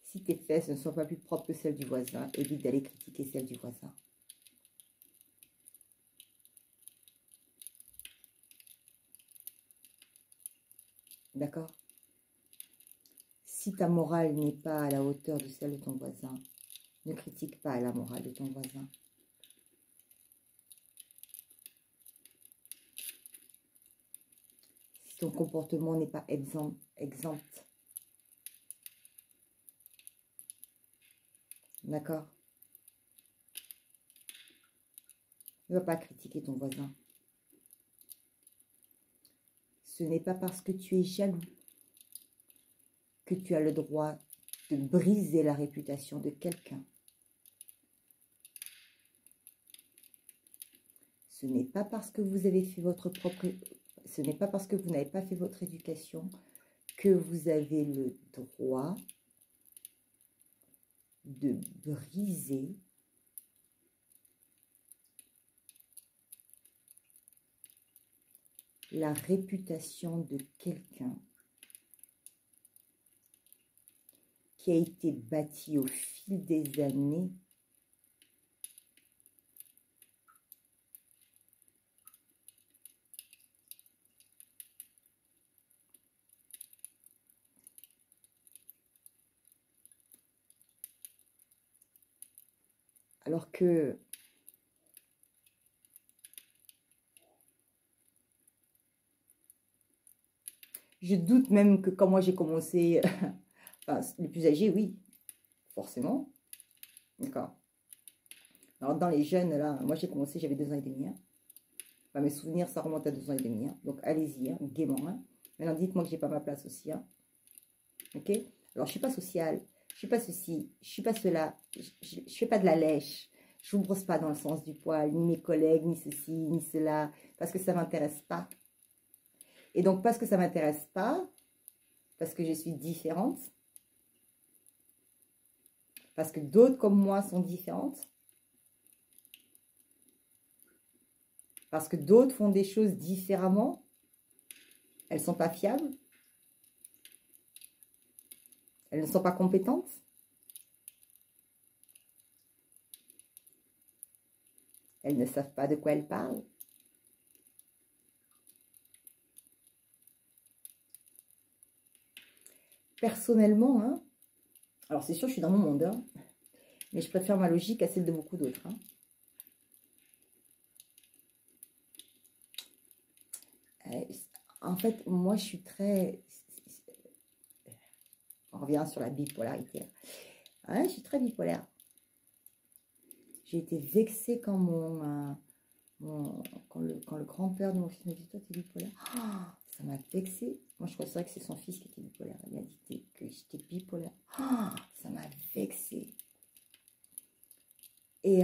Si tes fesses ne sont pas plus propres que celles du voisin, évite d'aller critiquer celles du voisin. D'accord? Si ta morale n'est pas à la hauteur de celle de ton voisin, ne critique pas la morale de ton voisin. Si ton comportement n'est pas exempt, d'accord? Ne va pas critiquer ton voisin. Ce n'est pas parce que tu es jaloux que tu as le droit de briser la réputation de quelqu'un. Ce n'est pas parce que vous avez fait votre propre... Ce n'est pas parce que vous n'avez pas fait votre éducation que vous avez le droit de briser la réputation de quelqu'un qui a été bâti au fil des années alors que je doute même que quand moi j'ai commencé, enfin, les plus âgés, oui, forcément, d'accord. Alors dans les jeunes, là, moi j'ai commencé, j'avais 2 ans et demi, hein. Enfin, mes souvenirs, ça remonte à 2 ans et demi, hein. Donc allez-y, hein, gaiement, hein. Maintenant dites-moi que j'ai pas ma place aussi, hein. Ok? Alors je suis pas sociale, je suis pas ceci, je suis pas cela, je fais pas de la lèche, je vous brosse pas dans le sens du poil, ni mes collègues, ni ceci, ni cela, parce que ça m'intéresse pas. Et donc parce que ça m'intéresse pas, parce que je suis différente, parce que d'autres comme moi sont différentes, parce que d'autres font des choses différemment, elles ne sont pas fiables, elles ne sont pas compétentes, elles ne savent pas de quoi elles parlent. Personnellement, hein, alors c'est sûr, je suis dans mon monde, hein, mais je préfère ma logique à celle de beaucoup d'autres. Hein. En fait, moi, je suis très... On revient sur la bipolarité. Hein, je suis très bipolaire. J'ai été vexée quand quand le grand-père de mon fils m'a dit, toi, t'es bipolaire. Oh, ça m'a vexée. Moi, je croyais que c'est son fils qui était bipolaire. Il m'a dit que j'étais bipolaire. Oh, ça m'a vexée. Et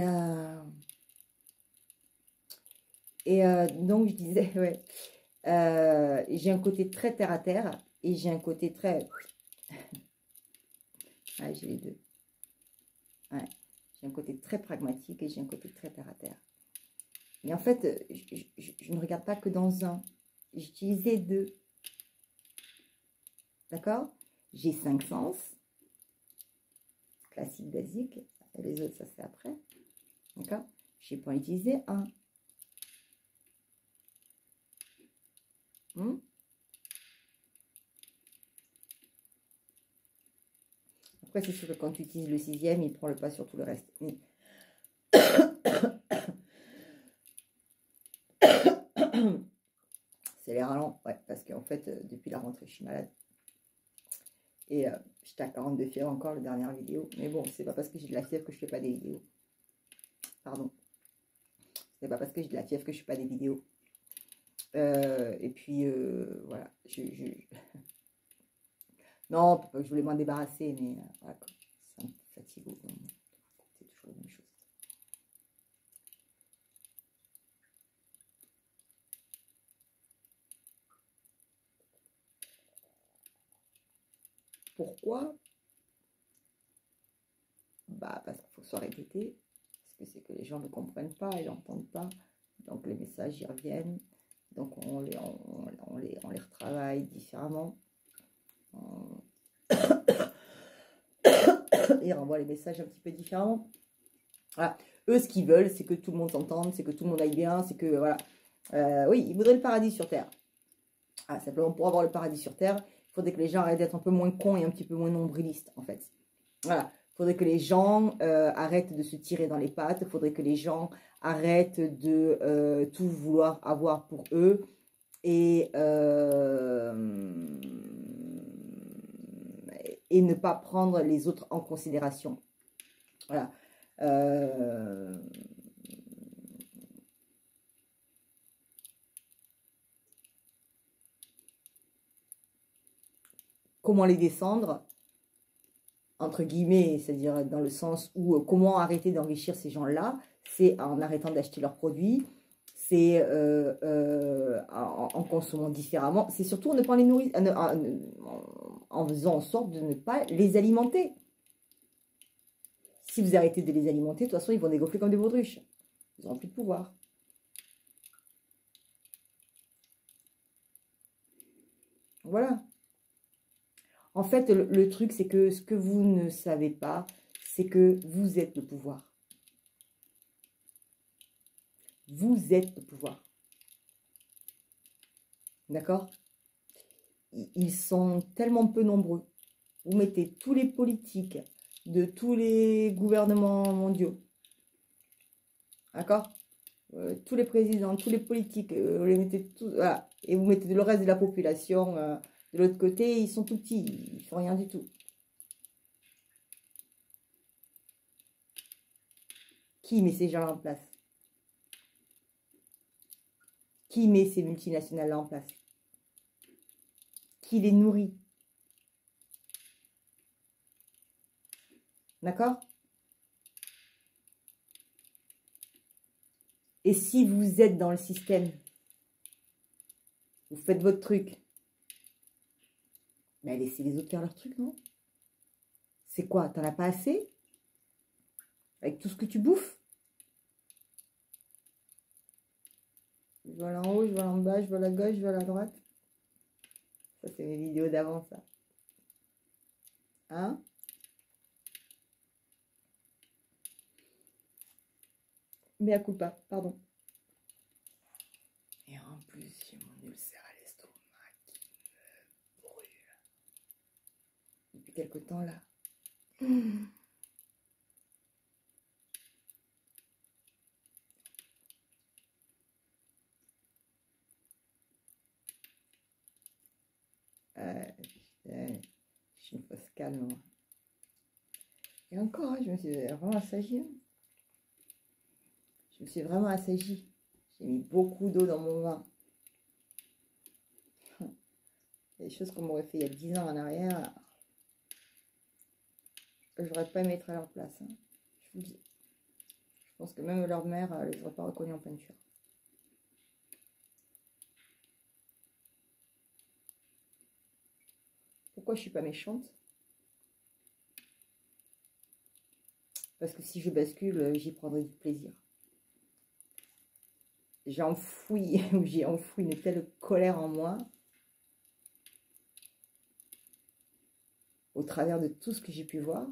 donc, je disais, ouais, j'ai un côté très terre-à-terre et j'ai un côté très... Ouais, j'ai les deux. Ouais. J'ai un côté très pragmatique et j'ai un côté très terre-à-terre. Mais en fait, je ne regarde pas que dans un. J'utilise les deux. D'accord? J'ai 5 sens. Classique, basique. Et les autres, ça c'est après. D'accord? Je peux en utiliser un. Après, c'est sûr que quand tu utilises le 6e, il prend le pas sur tout le reste. Mais... c'est les rallongs, ouais, parce qu'en fait, depuis la rentrée, je suis malade. Et j'étais à 42 fièvre encore, la dernière vidéo. Mais bon, c'est pas parce que j'ai de la fièvre que je fais pas des vidéos. Pardon. C'est pas parce que j'ai de la fièvre que je fais pas des vidéos. Et puis, voilà. Non, je voulais m'en débarrasser, mais voilà, ça me fatigue. C'est toujours la même chose. Pourquoi? Bah, parce qu'il faut que ce soit répété. Parce que c'est que les gens ne comprennent pas, ils n'entendent pas. Donc les messages y reviennent. Donc on les retravaille différemment. Ils renvoient les messages un petit peu différemment. Voilà. Eux, ce qu'ils veulent, c'est que tout le monde s'entende, c'est que tout le monde aille bien, c'est que, voilà. Oui, ils voudraient le paradis sur Terre. Ah, simplement, pour avoir le paradis sur Terre, il faudrait que les gens arrêtent d'être un peu moins cons et un petit peu moins nombrilistes, en fait. Voilà. Il faudrait que les gens arrêtent de se tirer dans les pattes. Il faudrait que les gens arrêtent de tout vouloir avoir pour eux. Et ne pas prendre les autres en considération. Voilà. Comment les descendre, entre guillemets, c'est-à-dire dans le sens où comment arrêter d'enrichir ces gens-là, c'est en arrêtant d'acheter leurs produits, c'est en consommant différemment, c'est surtout en ne pas les nourrir, en faisant en sorte de ne pas les alimenter. Si vous arrêtez de les alimenter, de toute façon, ils vont dégonfler comme des baudruches. Ils n'auront plus de pouvoir. Voilà. En fait, le truc, c'est que ce que vous ne savez pas, c'est que vous êtes le pouvoir. Vous êtes le pouvoir. D'accord? Ils sont tellement peu nombreux. Vous mettez tous les politiques de tous les gouvernements mondiaux. D'accord? Tous les présidents, tous les politiques, vous les mettez tous, voilà. Et vous mettez le reste de la population de l'autre côté, ils sont tout petits, ils ne font rien du tout. Qui met ces gens-là en place? Qui met ces multinationales-là en place? Qui les nourrit? D'accord? Et si vous êtes dans le système, vous faites votre truc, mais laissez les autres faire leur truc, non? C'est quoi? T'en as pas assez? Avec tout ce que tu bouffes? Je vois en haut, je vois en bas, je vois à gauche, je vois à droite. Ça, c'est mes vidéos d'avant, ça. Hein? Mais à coup pas, pardon. Et en plus, j'ai mon ulcère à l'estomac qui me brûle. Depuis quelque temps, là. Je suis une fausse calme, moi. Et encore, je me suis vraiment assagie. Hein. Je me suis vraiment assagie. J'ai mis beaucoup d'eau dans mon vin. Des choses qu'on m'aurait fait il y a 10 ans en arrière, j'aurais pas aimé être à leur place. Hein. Je vous le dis. Je pense que même leur mère ne les aurait pas reconnus en peinture. Pourquoi je suis pas méchante? Parce que si je bascule, j'y prendrai du plaisir. J'ai enfoui une telle colère en moi au travers de tout ce que j'ai pu voir,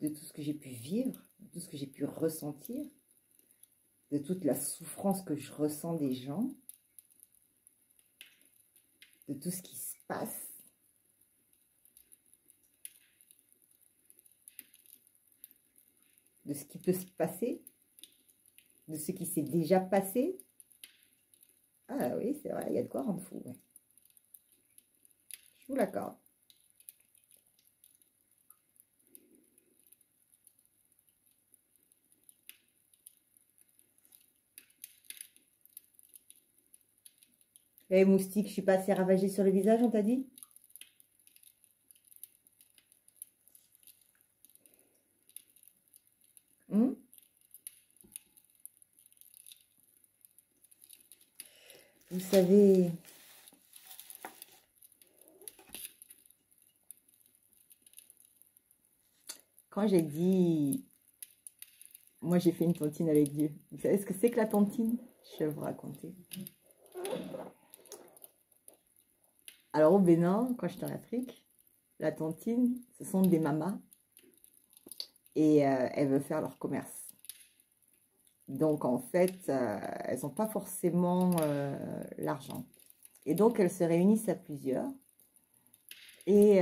de tout ce que j'ai pu vivre, de tout ce que j'ai pu ressentir, de toute la souffrance que je ressens des gens, de tout ce qui se passe. De ce qui peut se passer, de ce qui s'est déjà passé. Ah oui, c'est vrai, il y a de quoi rendre fou. Ouais. Je vous l'accorde. Eh, moustique, je suis pas assez ravagée sur le visage, on t'a dit? Vous savez, quand j'ai dit, moi j'ai fait une tontine avec Dieu. Vous savez ce que c'est que la tontine? Je vais vous raconter. Alors au Bénin, quand j'étais en Afrique, la tontine, ce sont des mamas et elles veulent faire leur commerce. Donc en fait, elles n'ont pas forcément l'argent. Et donc elles se réunissent à plusieurs. Et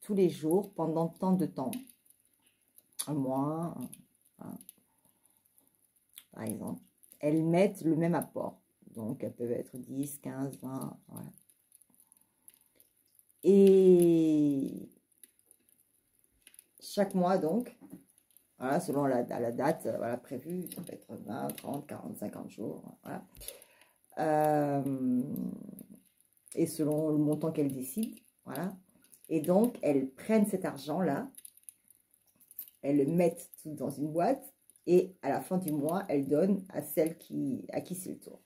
tous les jours, pendant tant de temps, un mois, hein, par exemple, elles mettent le même apport. Donc elles peuvent être 10, 15, 20, voilà. Et chaque mois, donc, voilà, selon la date voilà, prévue, ça peut être 20, 30, 40, 50 jours, voilà. Et selon le montant qu'elles décident, voilà. Et donc, elles prennent cet argent-là, elles le mettent tout dans une boîte, et à la fin du mois, elles donnent à celle à qui c'est le tour.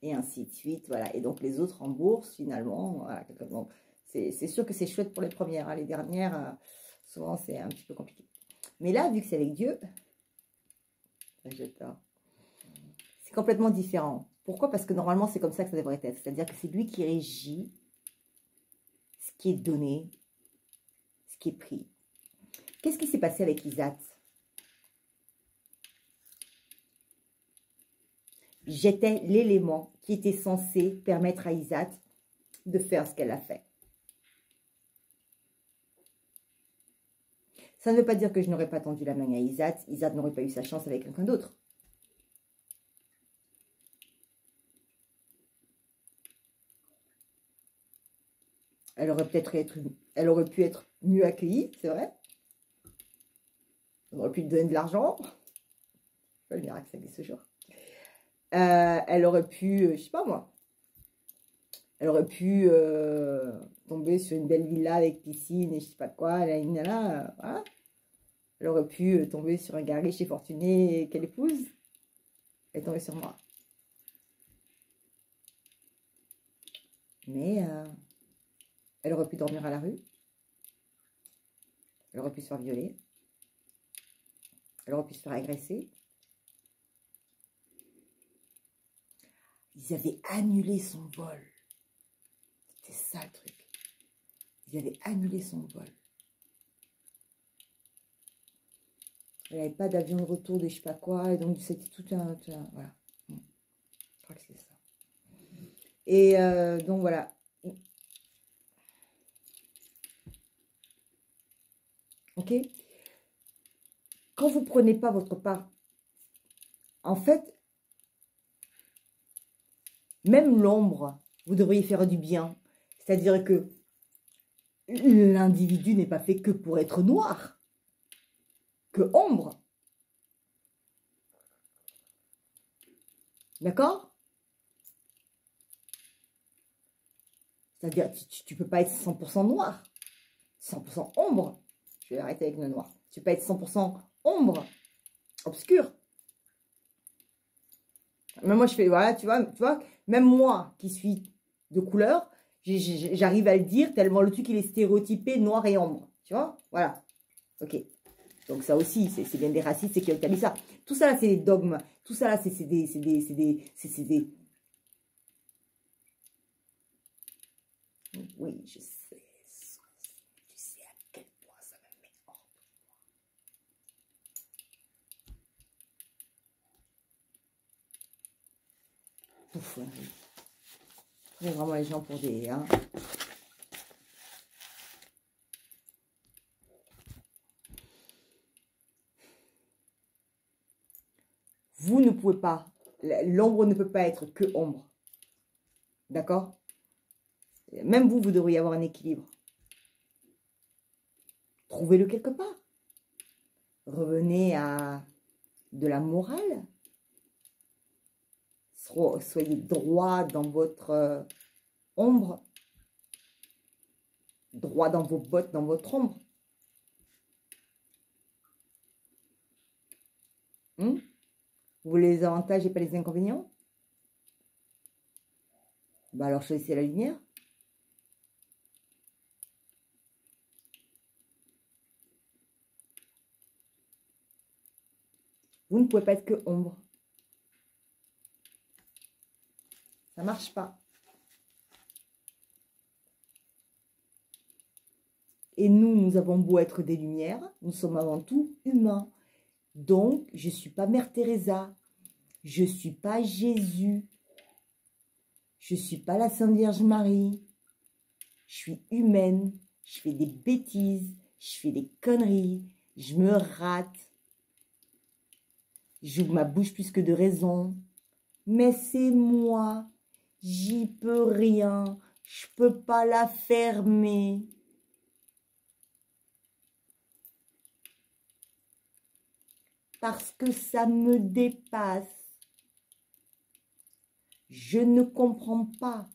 Et ainsi de suite, voilà. Et donc, les autres remboursent finalement, voilà. Donc, c'est sûr que c'est chouette pour les premières, hein. Les dernières, souvent, c'est un petit peu compliqué. Mais là, vu que c'est avec Dieu, c'est complètement différent. Pourquoi? Parce que normalement, c'est comme ça que ça devrait être. C'est-à-dire que c'est lui qui régit ce qui est donné, ce qui est pris. Qu'est-ce qui s'est passé avec Isaac? J'étais l'élément qui était censé permettre à Isaac de faire ce qu'elle a fait. Ça ne veut pas dire que je n'aurais pas tendu la main à Isaac. Isaac n'aurait pas eu sa chance avec quelqu'un d'autre. Elle aurait pu être mieux accueillie, c'est vrai. On aurait pu lui donner de l'argent. Pas le miracle, ça glisse ce jour. Elle aurait pu, je sais pas moi, elle aurait pu tomber sur une belle villa avec piscine et je sais pas quoi, voilà. Elle aurait pu tomber sur un gars riche et fortuné qu'elle épouse. Elle est tombée sur moi. Mais elle aurait pu dormir à la rue. Elle aurait pu se faire violer. Elle aurait pu se faire agresser. Ils avaient annulé son vol. C'était ça le truc. Ils avaient annulé son vol. Elle n'avait pas d'avion de retour de je sais pas quoi. Et donc, c'était tout un voilà. Je crois que c'est ça. Et donc, voilà. Ok? Quand vous ne prenez pas votre part, en fait, même l'ombre, vous devriez faire du bien. C'est-à-dire que l'individu n'est pas fait que pour être noir, que ombre. D'accord? C'est-à-dire, tu ne peux pas être 100% noir, 100% ombre. Je vais arrêter avec le noir. Tu peux pas être 100% ombre, obscur. Même moi, je fais, voilà, tu vois, même moi qui suis de couleur, j'arrive à le dire tellement le truc, il est stéréotypé noir et ombre. Tu vois? Voilà. Ok. Donc ça aussi, c'est bien des racistes, c'est qui ont établi ça. Tout ça là, c'est des dogmes. Tout ça là, c'est des... Oui, je sais. Tu sais à quel point ça me met hors de moi. Ouf, prenez vraiment les gens pour des... Hein. Vous ne pouvez pas, l'ombre ne peut pas être que ombre. D'accord? Même vous, vous devriez avoir un équilibre. Trouvez-le quelque part. Revenez à de la morale. Soyez droit dans votre ombre. Droit dans vos bottes, dans votre ombre. Vous voulez les avantages et pas les inconvénients? Bah alors choisissez la lumière. Vous ne pouvez pas être que ombre. Ça ne marche pas. Et nous avons beau être des lumières, nous sommes avant tout humains. Donc, je ne suis pas Mère Teresa. Je ne suis pas Jésus. Je ne suis pas la Sainte Vierge Marie. Je suis humaine. Je fais des bêtises. Je fais des conneries. Je me rate. J'ouvre ma bouche plus que de raison. Mais c'est moi. J'y peux rien. Je peux pas la fermer. Parce que ça me dépasse. Je ne comprends pas.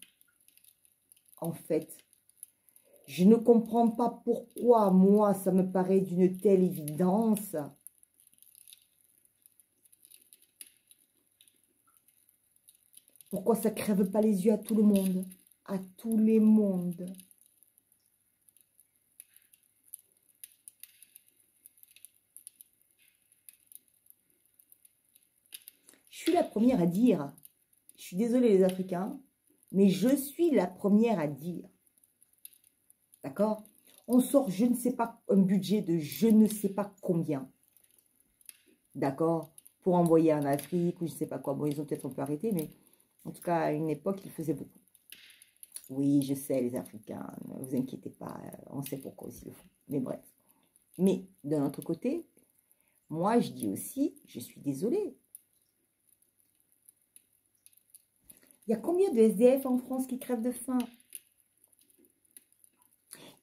En fait, je ne comprends pas pourquoi, moi, ça me paraît d'une telle évidence. Pourquoi ça crève pas les yeux à tout le monde? À tous les mondes. Je suis la première à dire, je suis désolée les Africains, mais je suis la première à dire. D'accord? On sort, je ne sais pas, un budget de je ne sais pas combien. D'accord? Pour envoyer en Afrique ou je ne sais pas quoi. Bon, ils ont peut-être un peu arrêté, mais en tout cas, à une époque, ils faisaient beaucoup. Oui, je sais, les Africains, ne vous inquiétez pas, on sait pourquoi ils le font. Mais bref. Mais d'un autre côté, moi, je dis aussi, je suis désolée. Il y a combien de SDF en France qui crèvent de faim?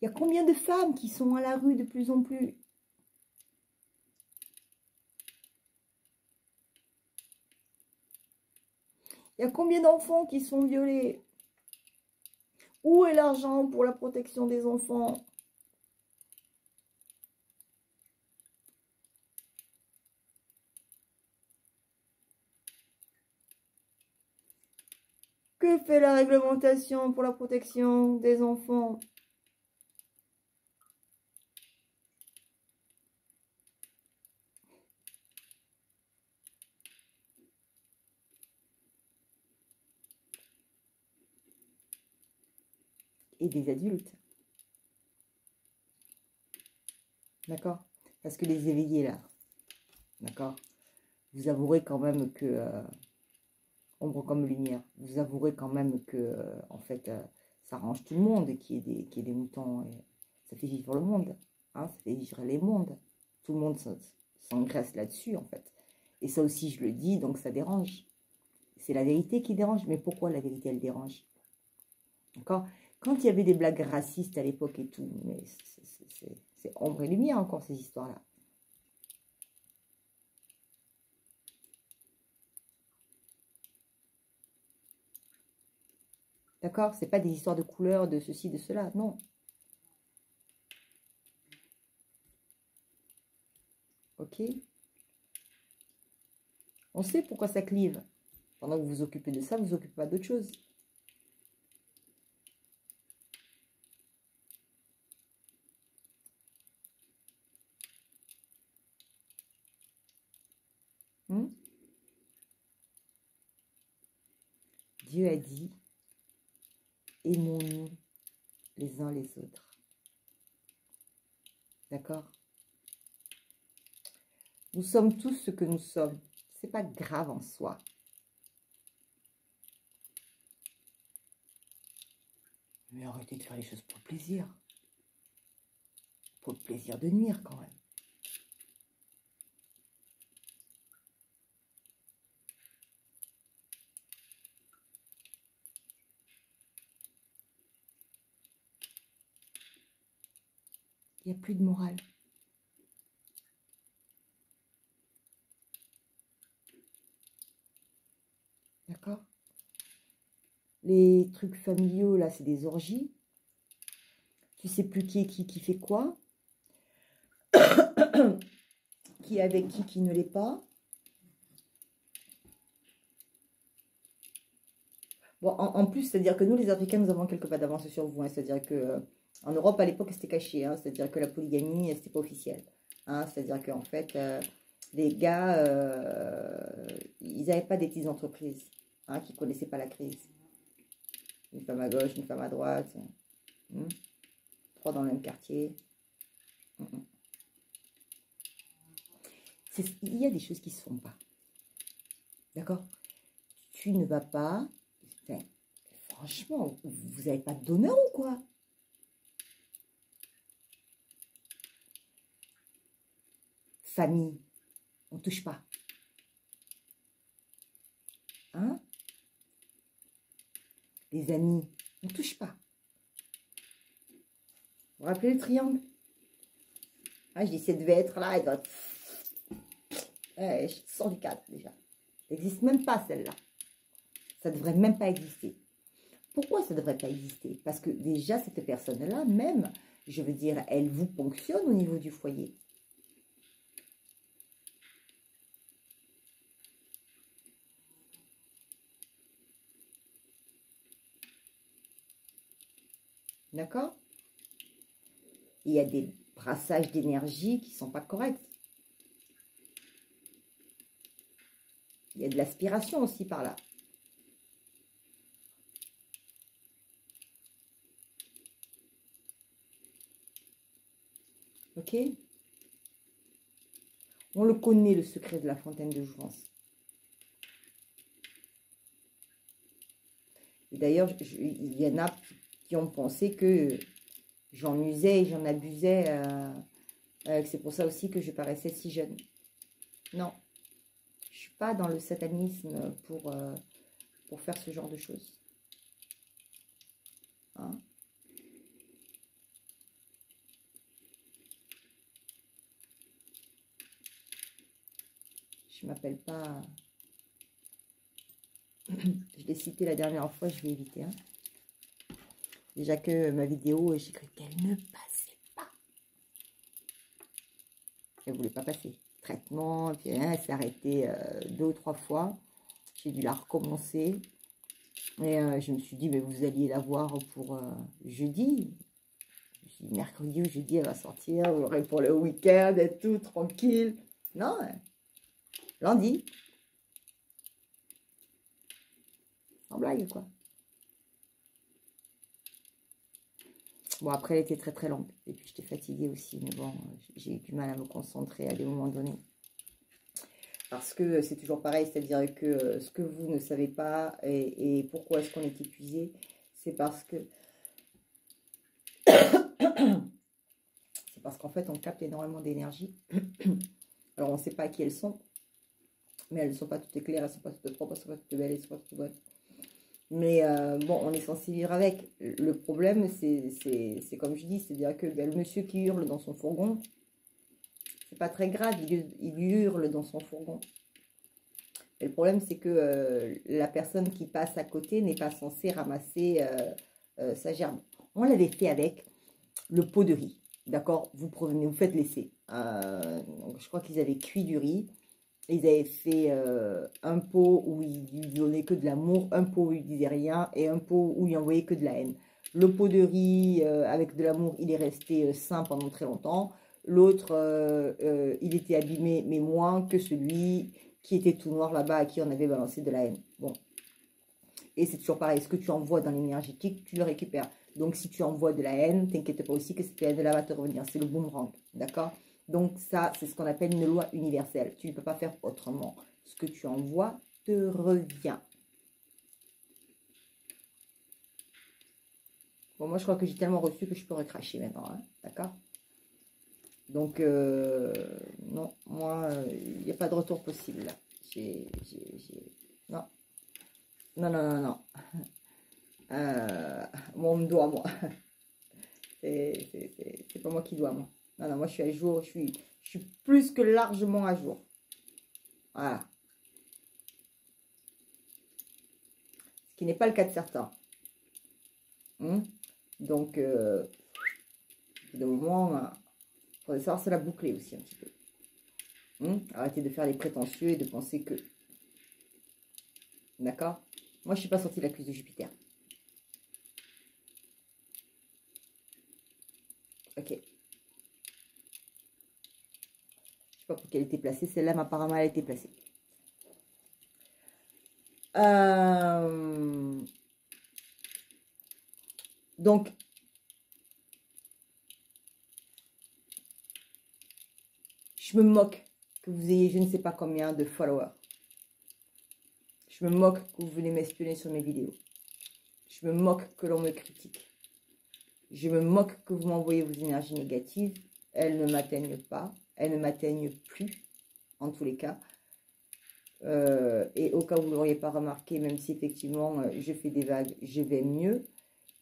Il y a combien de femmes qui sont à la rue de plus en plus? Il y a combien d'enfants qui sont violés? Où est l'argent pour la protection des enfants? Que fait la réglementation pour la protection des enfants? Et des adultes. D'accord? Parce que les éveillés, là, d'accord? Vous avouerez quand même que, ombre comme lumière, vous avouerez quand même que, en fait, ça arrange tout le monde qu'il y ait des moutons. Et ça fait vivre le monde. Hein, ça fait vivre les mondes. Tout le monde s'engraisse là-dessus, en fait. Et ça aussi, je le dis, donc ça dérange. C'est la vérité qui dérange. Mais pourquoi la vérité, elle dérange? D'accord? Quand il y avait des blagues racistes à l'époque et tout, mais c'est ombre et lumière encore, ces histoires-là. D'accord? C'est pas des histoires de couleurs, de ceci, de cela. Non. Ok? On sait pourquoi ça clive. Pendant que vous vous occupez de ça, vous vous occupez pas d'autre chose. Hmm? Dieu a dit, aimons-nous les uns les autres. D'accord? Nous sommes tous ce que nous sommes. C'est pas grave en soi. Mais arrêtez de faire les choses pour le plaisir. Pour le plaisir de nuire quand même. Il n'y a plus de morale. D'accord? Les trucs familiaux, là, c'est des orgies. Tu sais plus qui fait quoi. Qui est avec qui ne l'est pas. Bon, en plus, c'est-à-dire que nous, les Africains, nous avons quelques pas d'avance sur vous. Hein. C'est-à-dire que en Europe, à l'époque, c'était caché. Hein. C'est-à-dire que la polygamie, c'était pas officiel. Hein. C'est-à-dire qu'en fait, Les gars, ils n'avaient pas des petites entreprises, hein, qui ne connaissaient pas la crise. Une femme à gauche, une femme à droite. Hmm. 3 dans le même quartier. Hmm. Il y a des choses qui ne se font pas. D'accord? Tu ne vas pas... Enfin, franchement, vous n'avez pas d'honneur ou quoi? Famille, on ne touche pas. Hein? Les amis, on ne touche pas. Vous vous rappelez le triangle? Ah, je dis, ça devait être là, elle doit... je sors du cadre déjà. Ça n'existe même pas celle-là. Ça ne devrait même pas exister. Pourquoi ça ne devrait pas exister? Parce que déjà, cette personne-là, même, je veux dire, elle vous ponctionne au niveau du foyer. D'accord? Il y a des brassages d'énergie qui ne sont pas corrects. Il y a de l'aspiration aussi par là. Ok? On le connaît, le secret de la fontaine de jouvence. D'ailleurs, il y en a qui ont pensé que j'en usais et j'en abusais. C'est pour ça aussi que je paraissais si jeune. Non, je ne suis pas dans le satanisme pour faire ce genre de choses. Hein? Je ne m'appelle pas... Je l'ai cité la dernière fois, je vais éviter. Hein. Déjà que ma vidéo, j'ai cru qu'elle ne passait pas. Elle ne voulait pas passer. Traitement, puis hein, elle s'est arrêtée 2 ou 3 fois. J'ai dû la recommencer. Et je me suis dit, mais vous alliez la voir pour jeudi. Je me suis dit, mercredi ou jeudi, elle va sortir. Vous l'aurez pour le week-end et tout, tranquille. Non, lundi. Sans blague, quoi. Bon, après, elle était très, très longue. Et puis, j'étais fatiguée aussi. Mais bon, j'ai eu du mal à me concentrer à des moments donnés. Parce que c'est toujours pareil, c'est-à-dire que ce que vous ne savez pas et pourquoi est-ce qu'on est épuisé, c'est parce que... c'est parce qu'en fait, on capte énormément d'énergie. Alors, on ne sait pas à qui elles sont. Mais elles ne sont pas toutes claires, elles ne sont pas toutes propres, elles ne sont pas toutes belles, elles ne sont pas toutes bonnes. Mais bon, on est censé vivre avec. Le problème, c'est comme je dis, c'est-à-dire que le monsieur qui hurle dans son fourgon, c'est pas très grave, il hurle dans son fourgon. Et le problème, c'est que la personne qui passe à côté n'est pas censée ramasser sa gerbe. On l'avait fait avec le pot de riz. D'accord? Vous prenez, vous faites laisser. Donc je crois qu'ils avaient cuit du riz. Ils avaient fait un pot où ils lui donnaient que de l'amour, un pot où ils disaient rien et un pot où ils envoyaient que de la haine. Le pot de riz avec de l'amour, il est resté sain pendant très longtemps. L'autre, il était abîmé, mais moins que celui qui était tout noir là-bas, à qui on avait balancé de la haine. Bon. Et c'est toujours pareil, ce que tu envoies dans l'énergétique, tu le récupères. Donc, si tu envoies de la haine, t'inquiète pas aussi que cette haine-là va te revenir. C'est le boomerang, d'accord? Donc, ça, c'est ce qu'on appelle une loi universelle. Tu ne peux pas faire autrement. Ce que tu envoies te revient. Bon, moi, je crois que j'ai tellement reçu que je peux recracher maintenant, hein, d'accord? Donc, non, moi, il n'y a pas de retour possible, là. Non. Non, non, non, non. Moi, on me doit, moi. C'est pas moi qui dois, moi. Non, non, moi, je suis à jour. Je suis plus que largement à jour. Voilà. Ce qui n'est pas le cas de certains. Donc, de moment, il faudrait savoir se la boucler aussi un petit peu. Arrêtez de faire les prétentieux et de penser que... D'accord? Moi, je ne suis pas sortie de la cuisse de Jupiter. Ok. pas pour quelle elle était placée. Celle-là, apparemment, elle a été placée. Donc, je me moque que vous ayez je ne sais pas combien de followers. Je me moque que vous venez m'espionner sur mes vidéos. Je me moque que l'on me critique. Je me moque que vous m'envoyez vos énergies négatives. Elles ne m'atteignent pas. Elles ne m'atteignent plus, en tous les cas. Et au cas où vous ne l'auriez pas remarqué, même si effectivement je fais des vagues, je vais mieux.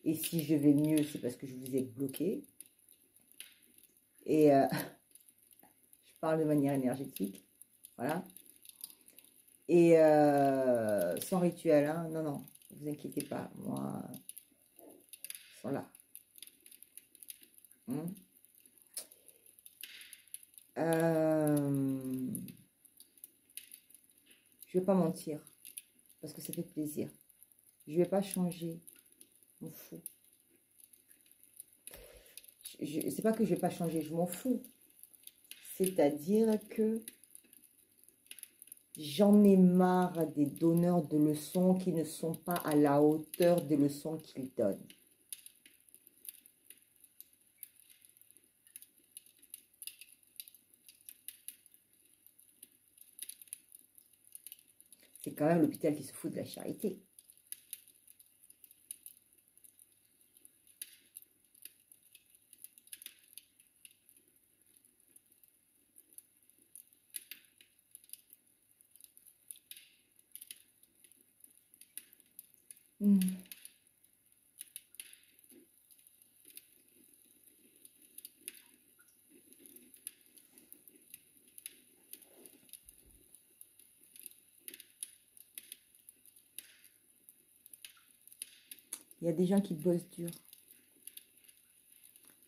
Et si je vais mieux, c'est parce que je vous ai bloqué. Et je parle de manière énergétique. Voilà. Et sans rituel, hein. Non, non, ne vous inquiétez pas. Moi, ils sont là. Je ne vais pas mentir, parce que ça fait plaisir. Je ne vais pas changer. Je m'en fous. C'est pas que je ne vais pas changer, je m'en fous. C'est-à-dire que j'en ai marre des donneurs de leçons qui ne sont pas à la hauteur des leçons qu'ils donnent. C'est quand même l'hôpital qui se fout de la charité. Il y a des gens qui bossent dur.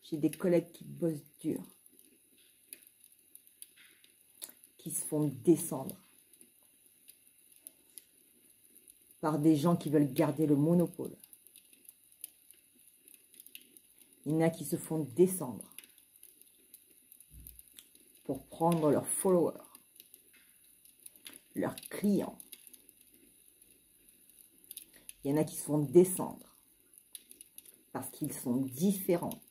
J'ai des collègues qui bossent dur. Qui se font descendre par des gens qui veulent garder le monopole. Il y en a qui se font descendre pour prendre leurs followers, leurs clients. Il y en a qui se font descendre parce qu'ils sont différents.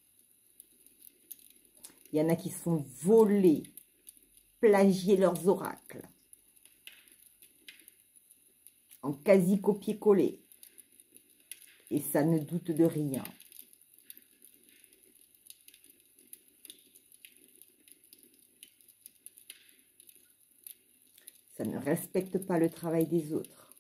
Il y en a qui se font voler, plagier leurs oracles en quasi copier-coller. Et ça ne doute de rien. Ça ne respecte pas le travail des autres.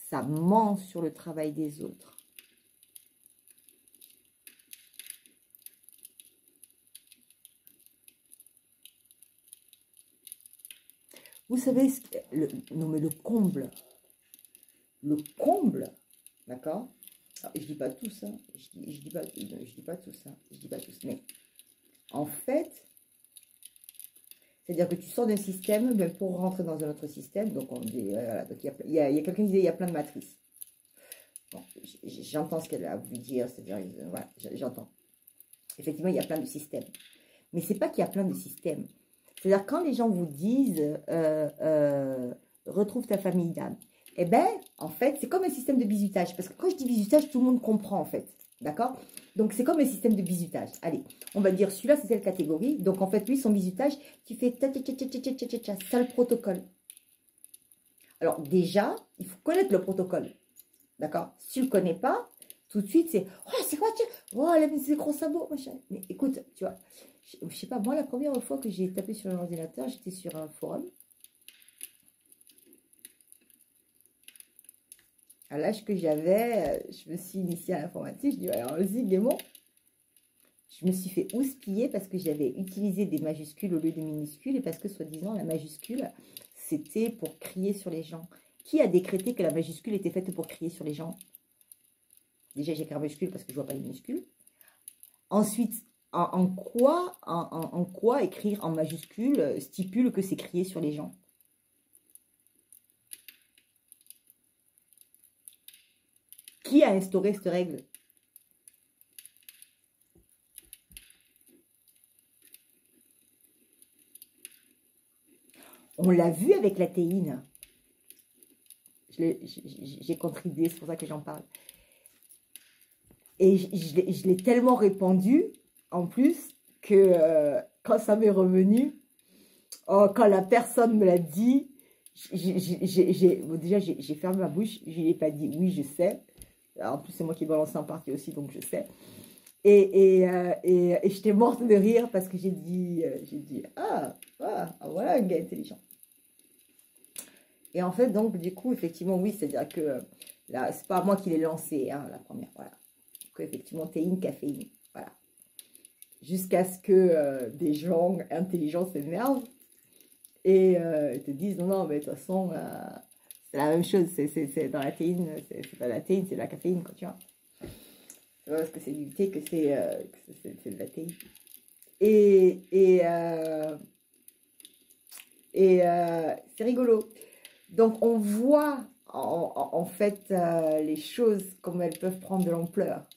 Ça ment sur le travail des autres. Vous savez, non mais le comble, d'accord? Je dis pas tous, hein, je dis pas tous, hein, je dis pas tous, mais en fait, c'est-à-dire que tu sors d'un système, même pour rentrer dans un autre système, donc on dit, voilà, donc il y a quelqu'un qui disait, il y a plein de matrices. Bon, j'entends ce qu'elle a voulu dire, c'est-à-dire, voilà, j'entends. Effectivement, il y a plein de systèmes. Mais c'est pas qu'il y a plein de systèmes. C'est-à-dire, quand les gens vous disent, retrouve ta famille d'âme, eh bien, en fait, c'est comme un système de bizutage. Parce que quand je dis bizutage, tout le monde comprend, en fait. D'accord? Donc, c'est comme un système de bizutage. Allez, on va dire, celui-là, c'est telle catégorie. Donc, en fait, lui, son bizutage, tu fais ça le protocole. Alors, déjà, il faut connaître le protocole. D'accord? Si tu ne le connais pas, tout de suite, c'est « Oh, c'est quoi tu... Oh, elle a mis ses gros sabots, machin. » Mais écoute, tu vois, je sais pas, moi, la première fois que j'ai tapé sur l'ordinateur, j'étais sur un forum. À l'âge que j'avais, je me suis initiée à l'informatique. Je dis, alors, vas-y, démon. Je me suis fait houspiller parce que j'avais utilisé des majuscules au lieu de minuscules et parce que, soi-disant, la majuscule, c'était pour crier sur les gens. Qui a décrété que la majuscule était faite pour crier sur les gens? Déjà, j'ai écrit en majuscule parce que je ne vois pas les minuscules. Ensuite, en quoi écrire en majuscule stipule que c'est crier sur les gens? Qui a instauré cette règle? On l'a vu avec la théine. J'ai contribué, c'est pour ça que j'en parle. Et je l'ai tellement répandu, en plus, que quand ça m'est revenu, oh, quand la personne me l'a dit, bon, déjà, j'ai fermé ma bouche, je lui ai pas dit, oui, je sais. En plus, c'est moi qui ai balancé en partie aussi, donc je sais. Et j'étais morte de rire parce que j'ai dit, voilà un gars intelligent. Et en fait, donc, du coup, effectivement, oui, c'est-à-dire que là, c'est pas moi qui l'ai lancé, hein, la première, voilà. Donc, effectivement, théine, caféine, voilà. Jusqu'à ce que des gens intelligents s'énervent et te disent, non, non, mais de toute façon, c'est la même chose, c'est dans la théine, c'est pas la théine, c'est la caféine, quoi, tu vois. C'est pas parce que c'est du thé que c'est de la théine. C'est rigolo. Donc, on voit en fait les choses comme elles peuvent prendre de l'ampleur.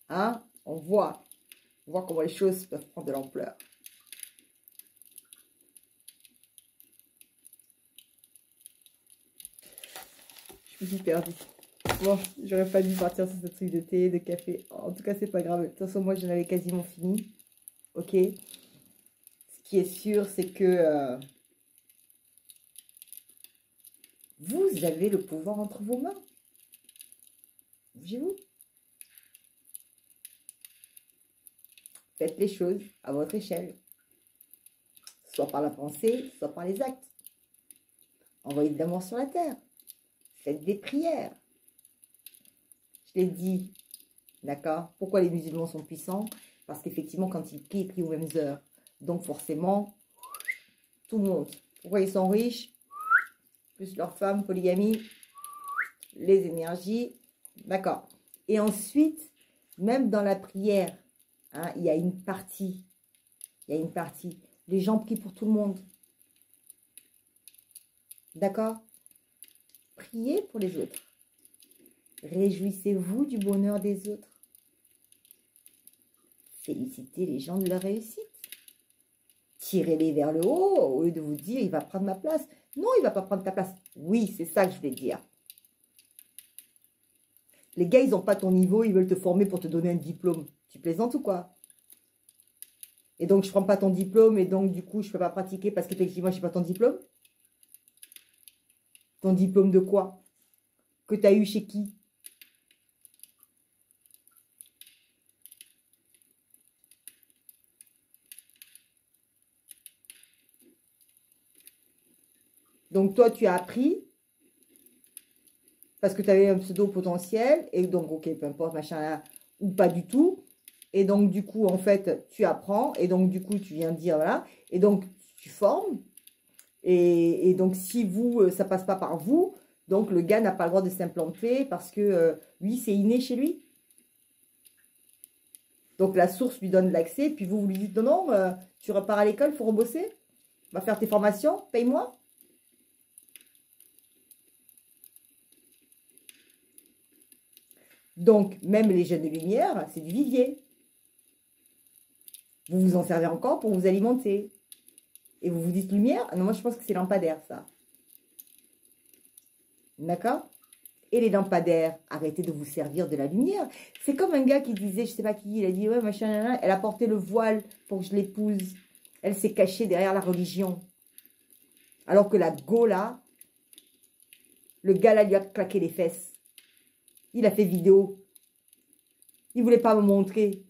Hein? On voit comment les choses peuvent prendre de l'ampleur. Je me suis perdue. Bon, j'aurais pas dû partir sur ce truc de thé, de café. En tout cas, c'est pas grave. De toute façon, moi, j'en avais quasiment fini. Ok? Ce qui est sûr, c'est que vous avez le pouvoir entre vos mains. Bougez-vous. Faites les choses à votre échelle. Soit par la pensée, soit par les actes. Envoyez de l'amour sur la terre. Faites des prières. Je l'ai dit, d'accord? Pourquoi les musulmans sont puissants? Parce qu'effectivement, quand ils prient aux mêmes heures. Donc forcément, tout monte. Pourquoi ils sont riches? Plus leurs femmes, polygamie, les énergies. D'accord. Et ensuite, même dans la prière, hein, il y a une partie. Il y a une partie. Les gens prient pour tout le monde. D'accord? Priez pour les autres. Réjouissez-vous du bonheur des autres. Félicitez les gens de leur réussite. Tirez-les vers le haut au lieu de vous dire « il va prendre ma place ». Non, il ne va pas prendre ta place. Oui, c'est ça que je voulais dire. Les gars, ils n'ont pas ton niveau, ils veulent te former pour te donner un diplôme. Tu plaisantes ou quoi? Et donc, je ne prends pas ton diplôme et donc, du coup, je ne peux pas pratiquer parce qu'effectivement, je n'ai pas ton diplôme. Ton diplôme de quoi? Que tu as eu chez qui? Donc, toi, tu as appris parce que tu avais un pseudo potentiel. Et donc, ok, peu importe, machin, là, ou pas du tout. Et donc, du coup, en fait, tu apprends. Et donc, du coup, tu viens dire, voilà. Et donc, tu formes. Et donc, si vous, ça passe pas par vous, donc le gars n'a pas le droit de s'implanter parce que lui, c'est inné chez lui. Donc, la source lui donne l'accès. Puis vous lui dites, non, non, tu repars à l'école, il faut rebosser. Va faire tes formations, paye-moi. Donc, même les jeunes de lumière, c'est du vivier. Vous vous en servez encore pour vous alimenter. Et vous vous dites lumière? Non, moi, je pense que c'est lampadaire, ça. D'accord? Et les lampadaires, arrêtez de vous servir de la lumière. C'est comme un gars qui disait, je sais pas qui, il a dit, ouais, machin, elle a porté le voile pour que je l'épouse. Elle s'est cachée derrière la religion. Alors que la go, là, le gars, là, lui a claqué les fesses. Il a fait vidéo. Il voulait pas me montrer.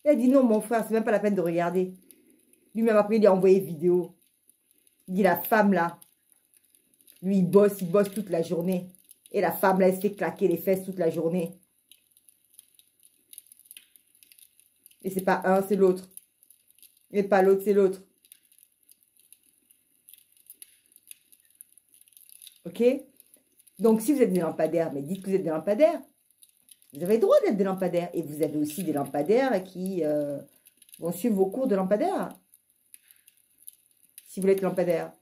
Il a dit, non, mon frère, c'est même pas la peine de regarder. Lui-même, après, il lui a envoyé vidéo. Il dit, la femme, là, lui, il bosse toute la journée. Et la femme, là, elle se fait claquer les fesses toute la journée. Et c'est pas un, c'est l'autre. Et pas l'autre, c'est l'autre. Ok? Donc, si vous êtes des lampadaires, mais dites que vous êtes des lampadaires. Vous avez le droit d'être des lampadaires. Et vous avez aussi des lampadaires qui vont suivre vos cours de lampadaires. Si vous voulez être lampadaire.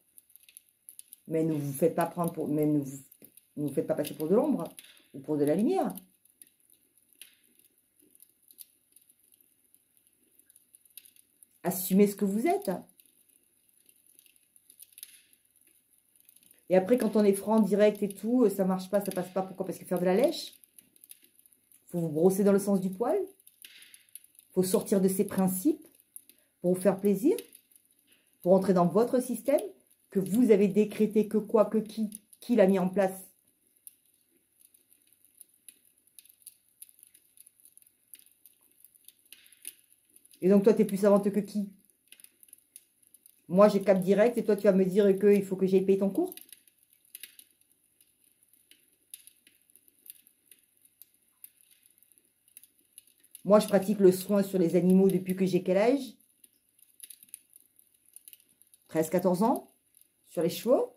Mais ne vous faites pas prendre pour... Mais ne vous faites pas passer pour de l'ombre ou pour de la lumière. assumez ce que vous êtes. Et après, quand on est franc, direct et tout, ça marche pas, ça passe pas. Pourquoi? Parce que faire de la lèche, faut vous brosser dans le sens du poil. Faut sortir de ses principes pour vous faire plaisir, pour entrer dans votre système que vous avez décrété, que quoi, que qui l'a mis en place. Et donc, toi, tu es plus savante que qui? Moi, j'ai cap direct et toi, tu vas me dire qu'il faut que j'aille payer ton cours? Moi, je pratique le soin sur les animaux depuis que j'ai quel âge? 13-14 ans? Sur les chevaux?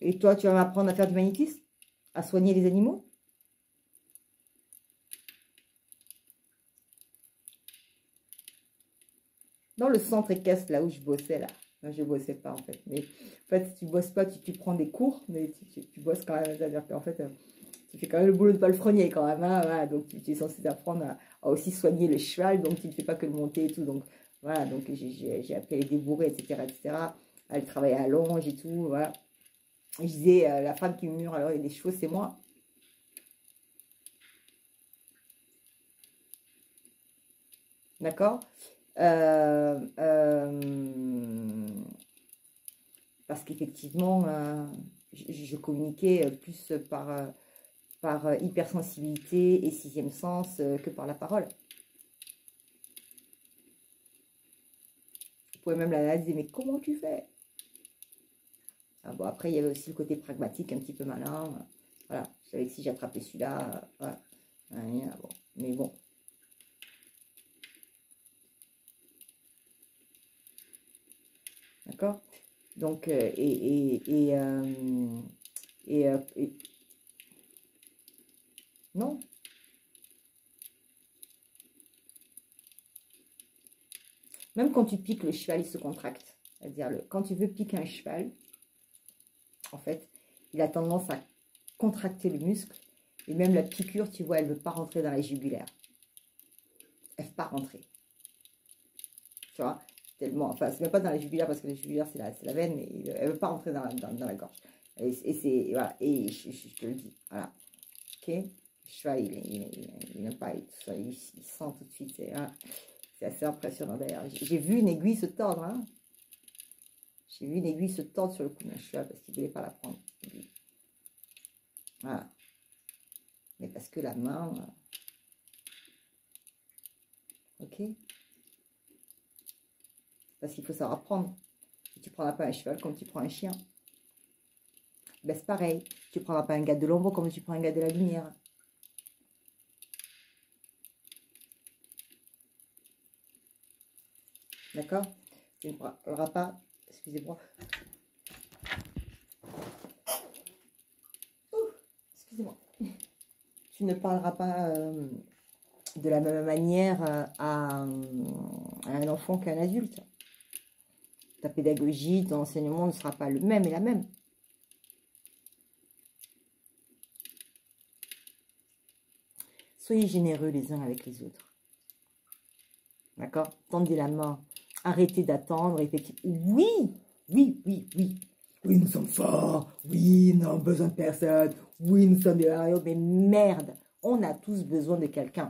Et toi, tu vas m'apprendre à faire du magnétisme? À soigner les animaux? Dans le centre équestre, là où je bossais, là. Non, je ne bossais pas, en fait. Mais en fait, si tu ne bosses pas, tu prends des cours, mais tu bosses quand même. C'est-à-dire qu'en fait, tu fais quand même le boulot de palefrenier quand même. Hein, voilà, donc, tu es censé apprendre à aussi soigner le cheval, donc tu ne fais pas que le monter et tout. Donc, voilà, donc j'ai appelé les débourrés, etc., etc. Elle travaillait à longe et tout, voilà. Je disais, la femme qui mure alors il y a des chevaux, c'est moi. D'accord? Parce qu'effectivement, je communiquais plus par hypersensibilité et sixième sens que par la parole. Vous pouvez même l'analyser, mais comment tu fais? Ah bon, après, il y avait aussi le côté pragmatique, un petit peu malin. Voilà, je savais que si j'attrapais celui-là, voilà. Bon. Mais bon. D'accord? Donc, non. Même quand tu piques, le cheval, il se contracte. C'est-à-dire, quand tu veux piquer un cheval, en fait, il a tendance à contracter le muscle. Et même la piqûre, tu vois, elle ne veut pas rentrer dans la jugulaire. Elle ne veut pas rentrer. Tu vois, tellement, enfin, c'est même pas dans la jugulaire parce que la jugulaire, c'est la veine, mais elle ne veut pas rentrer dans la gorge. Et c'est, voilà, et je te le dis, voilà. Ok? Le cheval, il n'aime pas, il sent tout de suite, c'est assez impressionnant d'ailleurs. J'ai vu une aiguille se tordre, hein. J'ai vu une aiguille se tordre sur le cou d'un cheval parce qu'il ne voulait pas la prendre. Voilà. Mais parce que la main... Ok? Parce qu'il faut savoir prendre. Tu ne prendras pas un cheval comme tu prends un chien. Ben, c'est pareil. Tu ne prendras pas un gars de l'ombre comme tu prends un gars de la lumière. D'accord? Tu ne prendras pas... Excusez-moi. Excusez-moi. Tu ne parleras pas de la même manière à un enfant qu'à un adulte. Ta pédagogie, ton enseignement ne sera pas le même et la même. Soyez généreux les uns avec les autres. D'accord? Tendez la main. Arrêtez d'attendre. Oui, oui, oui, oui. Oui, nous sommes forts. Oui, nous n'avons besoin de personne. Oui, nous sommes des héros. Mais merde, on a tous besoin de quelqu'un.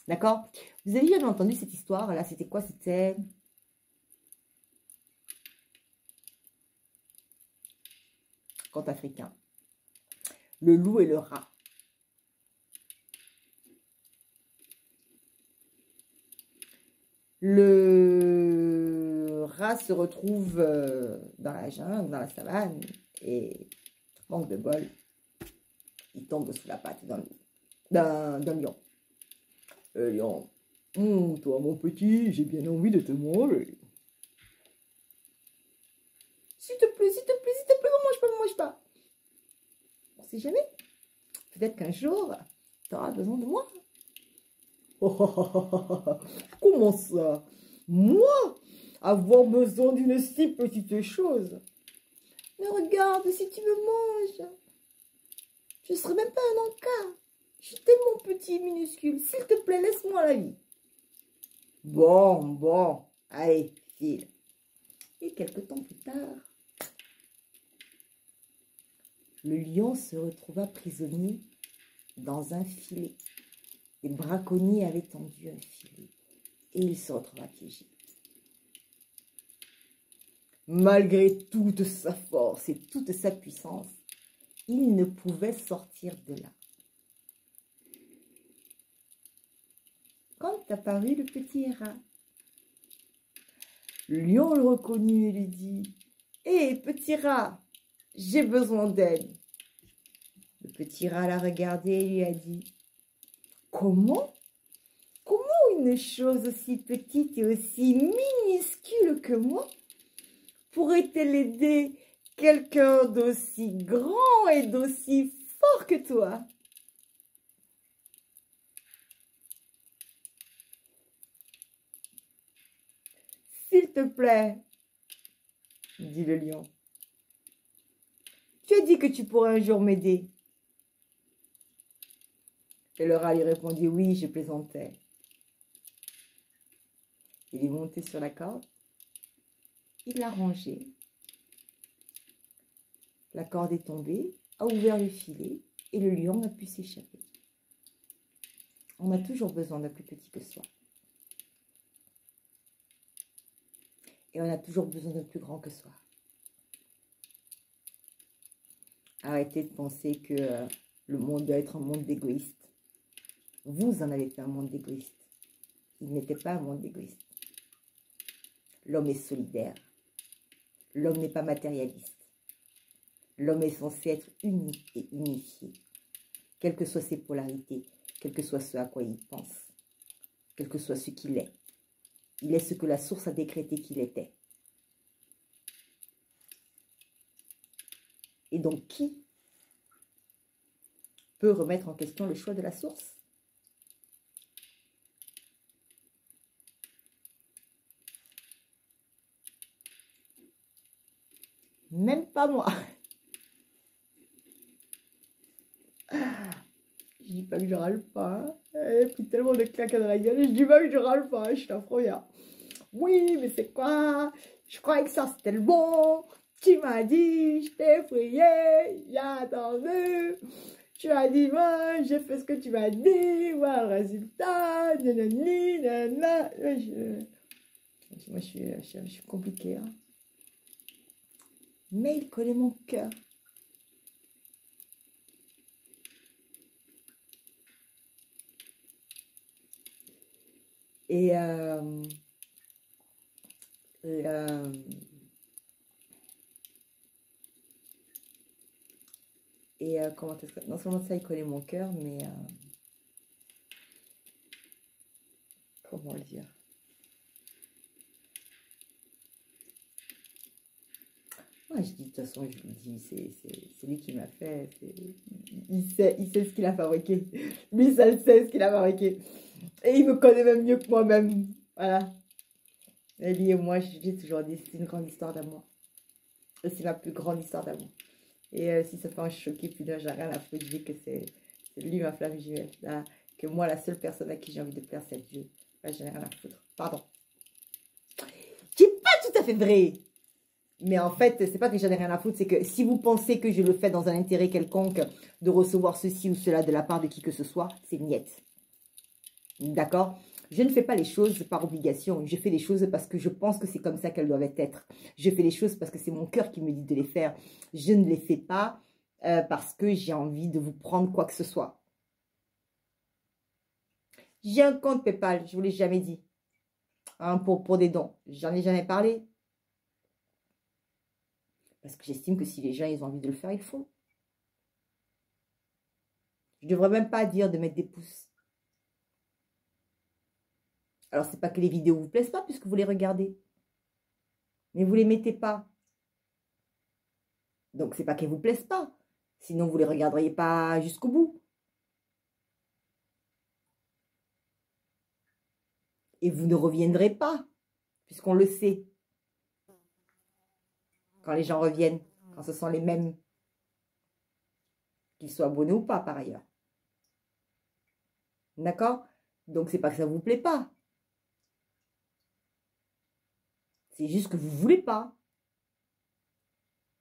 D'accord? Vous avez jamais entendu cette histoire? Là, c'était quoi? C'était... Conte africain. Le loup et le rat. Le rat se retrouve dans la jungle, dans la savane, et manque de bol, il tombe sous la patte d'un lion. Lion, toi mon petit, j'ai bien envie de te manger. S'il te plaît, s'il te plaît, s'il te plaît, ne mange pas. On sait jamais. Peut-être qu'un jour, tu auras besoin de moi. Comment ça? Moi? Avoir besoin d'une si petite chose? Mais regarde, si tu me manges, je ne serai même pas un encas. Je suis tellement petit, minuscule. S'il te plaît, laisse-moi la vie. Bon, allez, file. Et quelque temps plus tard, le lion se retrouva prisonnier dans un filet. Les braconniers avaient tendu un filet et il se retrouva piégé. Malgré toute sa force et toute sa puissance, il ne pouvait sortir de là. Quand apparut le petit rat, le lion le reconnut et lui dit « Hé, petit rat, j'ai besoin d'aide. » Le petit rat l'a regardé et lui a dit « Comment? Comment une chose aussi petite et aussi minuscule que moi pourrait-elle aider quelqu'un d'aussi grand et d'aussi fort que toi? » S'il te plaît, dit le lion, tu as dit que tu pourrais un jour m'aider. Et le rat lui répondit, oui, je plaisantais. Il est monté sur la corde, il l'a rangée. La corde est tombée, a ouvert le filet et le lion a pu s'échapper. On a toujours besoin d'un plus petit que soi. Et on a toujours besoin d'un plus grand que soi. Arrêtez de penser que le monde doit être un monde d'égoïstes. Vous en avez fait un monde d'égoïstes. Il n'était pas un monde d'égoïstes. L'homme est solidaire. L'homme n'est pas matérialiste. L'homme est censé être unique et unifié. Quelles que soient ses polarités, quel que soit ce à quoi il pense, quel que soit ce qu'il est. Il est ce que la source a décrété qu'il était. Et donc, qui peut remettre en question le choix de la source? Même pas moi. Je dis pas que je râle pas. Hein. Elle a pris tellement de claques dans la gueule. Je dis pas que je râle pas. Je suis la première. Oui, mais c'est quoi? Je croyais que ça c'était le bon. Tu m'as dit, je t'ai prié, j'ai attendu. Tu as dit, moi, j'ai fait ce que tu m'as dit. Voilà le résultat. Nanani, nanana. Moi, je suis compliquée. Hein. Mais il connaît mon cœur. Et comment est-ce que... Non seulement ça, il connaît mon cœur, mais... comment le dire? Moi, je dis, de toute façon, je vous dis, c'est lui qui m'a fait. Il sait ce qu'il a fabriqué. Lui, ça le sait ce qu'il a fabriqué. Et il me connaît même mieux que moi-même. Voilà. Et lui et moi, j'ai toujours dit, c'est une grande histoire d'amour. C'est ma plus grande histoire d'amour. Et si ça fait un choquer, puis là, j'ai rien à foutre. Je dis que c'est lui ma flamme jumelle. Là, que moi, la seule personne à qui j'ai envie de plaire, c'est Dieu. Là, j'ai rien à foutre. Pardon. C'est pas tout à fait vrai. Mais en fait, c'est pas que j'en ai rien à foutre, c'est que si vous pensez que je le fais dans un intérêt quelconque de recevoir ceci ou cela de la part de qui que ce soit, c'est niette. D'accord? Je ne fais pas les choses par obligation. Je fais les choses parce que je pense que c'est comme ça qu'elles doivent être. Je fais les choses parce que c'est mon cœur qui me dit de les faire. Je ne les fais pas parce que j'ai envie de vous prendre quoi que ce soit. J'ai un compte PayPal, je ne vous l'ai jamais dit. Hein, pour des dons. J'en ai jamais parlé. Parce que j'estime que si les gens ils ont envie de le faire, ils le font. Je ne devrais même pas dire de mettre des pouces. Alors, c'est pas que les vidéos vous plaisent pas puisque vous les regardez. Mais vous les mettez pas. Donc, c'est pas qu'elles vous plaisent pas. Sinon, vous les regarderiez pas jusqu'au bout. Et vous ne reviendrez pas, puisqu'on le sait. Quand les gens reviennent, quand ce sont les mêmes, qu'ils soient abonnés ou pas par ailleurs. D'accord? Donc, c'est pas que ça vous plaît pas. C'est juste que vous voulez pas.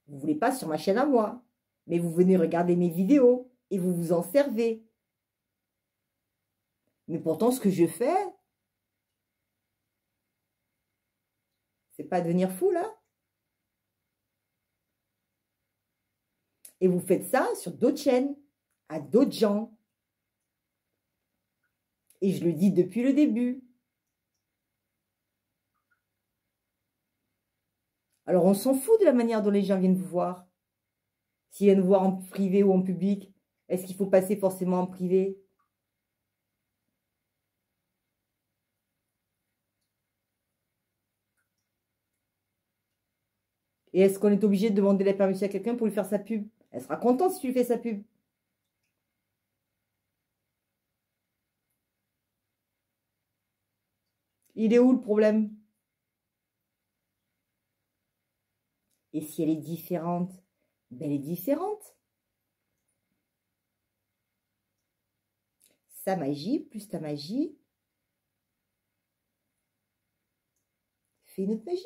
Vous voulez pas sur ma chaîne à moi. Mais vous venez regarder mes vidéos et vous vous en servez. Mais pourtant, ce que je fais, c'est pas devenir fou, là. Et vous faites ça sur d'autres chaînes, à d'autres gens. Et je le dis depuis le début. Alors, on s'en fout de la manière dont les gens viennent vous voir. S'ils viennent vous voir en privé ou en public, est-ce qu'il faut passer forcément en privé? Et est-ce qu'on est obligé de demander la permission à quelqu'un pour lui faire sa pub? Elle sera contente si tu lui fais sa pub. Il est où le problème? Et si elle est différente, ben elle est différente. Sa magie plus ta magie fait une autre magie.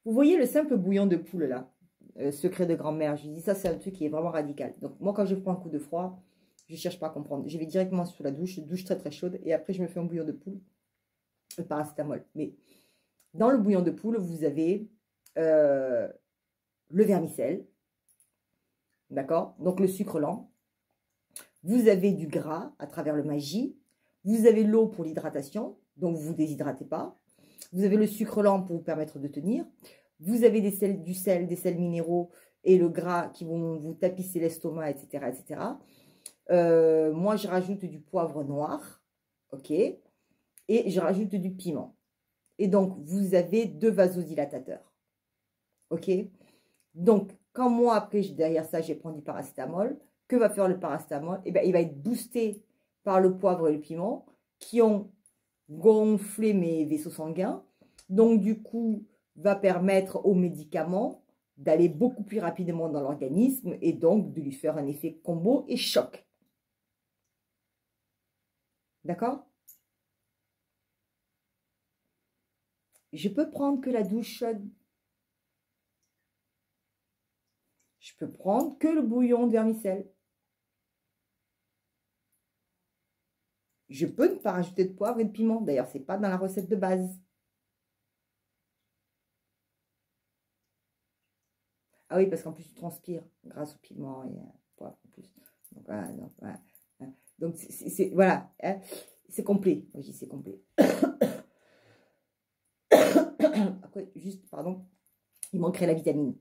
Vous voyez le simple bouillon de poule là, secret de grand-mère. Je dis ça, c'est un truc qui est vraiment radical. Donc moi, quand je prends un coup de froid, je ne cherche pas à comprendre. Je vais directement sous la douche, douche très très chaude, et après je me fais un bouillon de poule, le paracétamol. Mais dans le bouillon de poule, vous avez le vermicelle, d'accord? Donc le sucre lent. Vous avez du gras à travers le magie. Vous avez l'eau pour l'hydratation, donc vous ne vous déshydratez pas. Vous avez le sucre lent pour vous permettre de tenir. Vous avez du sel, des sels minéraux et le gras qui vont vous tapisser l'estomac, etc., etc. Moi, je rajoute du poivre noir, ok, et je rajoute du piment. Et donc, vous avez 2 vasodilatateurs, ok. Donc, quand moi, après, derrière ça, j'ai pris du paracétamol, que va faire le paracétamol? Eh bien, il va être boosté par le poivre et le piment qui ont gonflé mes vaisseaux sanguins. Donc, du coup, va permettre aux médicaments d'aller beaucoup plus rapidement dans l'organisme et donc de lui faire un effet combo et choc. D'accord? Je peux prendre que la douche chaude. Je peux prendre que le bouillon de vermicelle. Je peux ne pas rajouter de poivre et de piment. D'ailleurs, ce n'est pas dans la recette de base. Ah oui, parce qu'en plus, tu transpires grâce au piment et au poivre en plus. Donc, voilà. Donc, voilà, hein, c'est complet. Moi, je dis c'est complet. Après, juste, pardon, il manquerait la vitamine.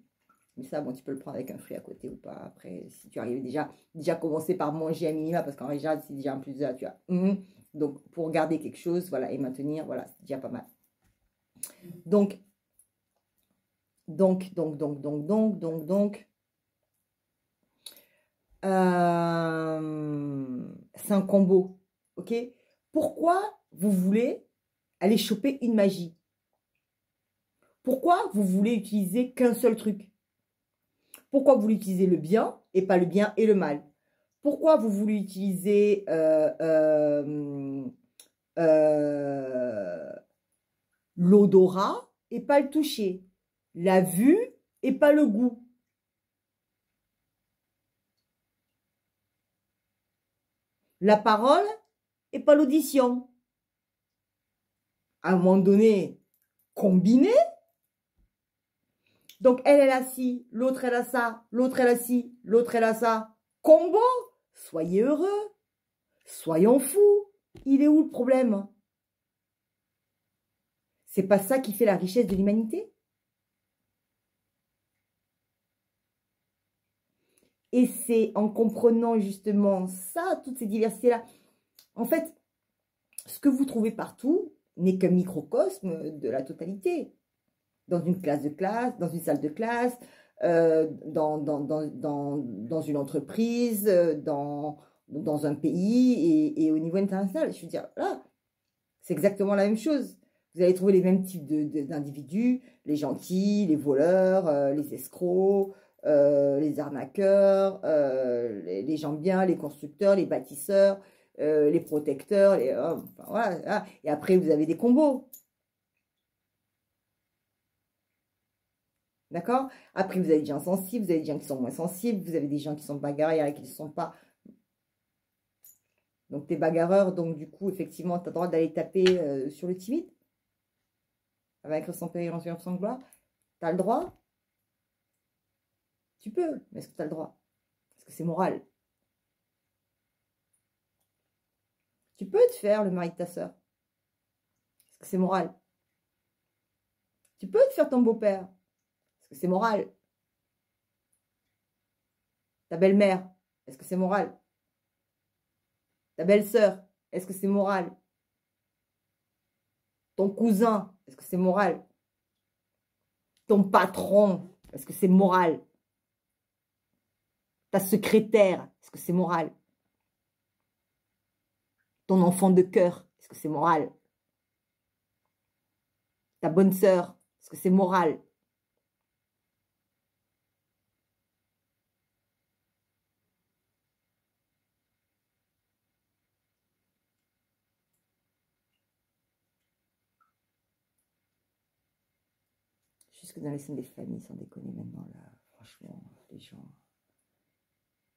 Mais ça, bon, tu peux le prendre avec un fruit à côté ou pas. Après, si tu arrives déjà commencer par manger à minima, parce qu'en général, c'est déjà un plus de tu vois. Donc, pour garder quelque chose, voilà, et maintenir, voilà, c'est déjà pas mal. Donc, c'est un combo, ok? Pourquoi vous voulez aller choper une magie? Pourquoi vous voulez utiliser qu'un seul truc? Pourquoi vous voulez utiliser le bien et pas le bien et le mal? Pourquoi vous voulez utiliser l'odorat et pas le toucher? La vue et pas le goût? La parole et pas l'audition? À un moment donné, combiner. Donc, elle a ci, l'autre, elle a ça, l'autre, elle a ci, l'autre, elle a ça. Combo. Soyez heureux. Soyons fous. Il est où le problème? C'est pas ça qui fait la richesse de l'humanité? Et c'est en comprenant justement ça, toutes ces diversités-là. En fait, ce que vous trouvez partout n'est qu'un microcosme de la totalité. Dans une dans une salle de classe, dans une entreprise, dans un pays et au niveau international. Je veux dire, là, c'est exactement la même chose. Vous allez trouver les mêmes types d'individus, les gentils, les voleurs, les escrocs, les arnaqueurs, les gens bien, les constructeurs, les bâtisseurs, les protecteurs, enfin, voilà. Et après, vous avez des combos. D'accord? Après, vous avez des gens sensibles, vous avez des gens qui sont moins sensibles, vous avez des gens qui sont bagarreurs et qui ne sont pas. Donc, t'es bagarreur, donc du coup, effectivement, tu as le droit d'aller taper sur le timide. Avec son péril en sans gloire. Tu as le droit. Tu peux, mais est-ce que tu as le droit? Est-ce que c'est moral? Tu peux te faire le mari de ta soeur. Est-ce que c'est moral? Tu peux te faire ton beau-père. Est-ce que c'est moral? Ta belle-mère. Est-ce que c'est moral? Ta belle-sœur. Est-ce que c'est moral? Ton cousin. Est-ce que c'est moral? Ton patron. Est-ce que c'est moral? Ta secrétaire. Est-ce que c'est moral? Ton enfant de cœur. Est-ce que c'est moral? Ta bonne sœur. Est-ce que c'est moral? Jusque dans les scènes des familles, sans déconner maintenant, là. Franchement, les gens.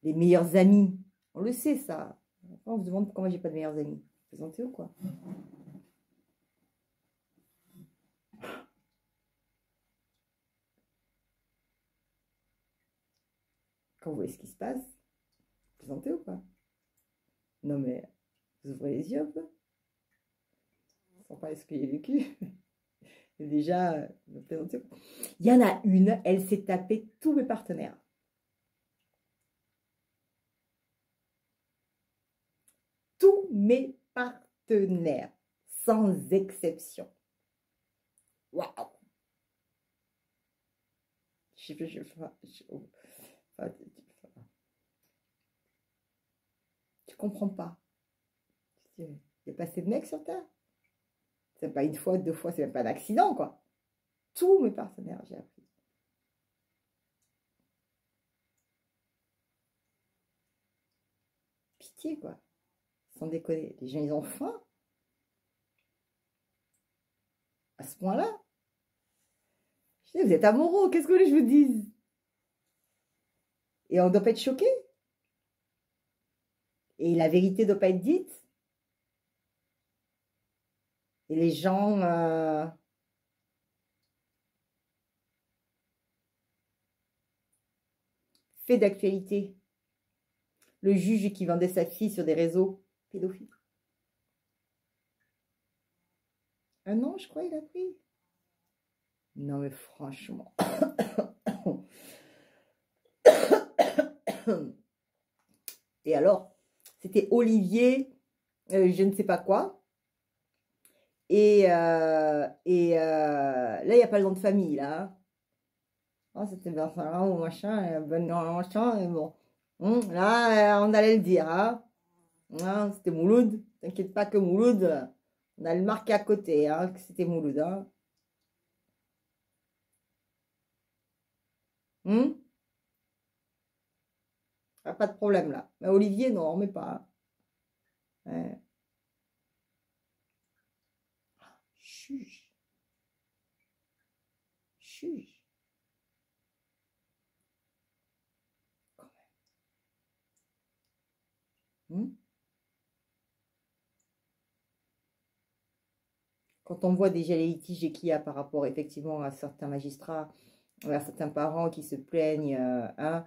Les meilleurs amis. On le sait, ça. On se demande pourquoi moi, j'ai pas de meilleurs amis. Présentez ou quoi? Quand vous voyez ce qui se passe, présentez ou quoi? Non, mais vous ouvrez les yeux un peu. Sans parler de ce que j'ai vécu. Et déjà, me présenter ou quoi? Il y en a une, elle s'est tapée tous mes partenaires. Tous mes partenaires, sans exception. Waouh! Tu comprends pas. Il y a pas assez de mecs sur Terre. C'est pas une fois, deux fois, c'est même pas un accident, quoi. Tous mes partenaires, j'ai appris. Pitié, quoi. Sans déconner. Les gens, ils ont faim. À ce point-là. Je dis, vous êtes amoureux, qu'est-ce que je vous dise? Et on ne doit pas être choqué. Et la vérité ne doit pas être dite. Et les gens... Fait d'actualité. Le juge qui vendait sa fille sur des réseaux pédophiles. 1 an, je crois, il a pris. Non, mais franchement. Et alors, c'était Olivier, je ne sais pas quoi. Et là, il n'y a pas le nom de famille, là. Hein. Oh, c'était Vincent ou machin, ben non, machin, et bon. Là, on allait le dire, hein. C'était Mouloud. T'inquiète pas que Mouloud, on allait le marquer à côté, hein, que c'était Mouloud, hein. Ah, pas de problème, là. Mais Olivier, non, on met pas. Hein. Ouais. Chuge. Chuge. Quand on voit déjà les litiges qu'il y a par rapport effectivement à certains magistrats, à certains parents qui se plaignent, hein,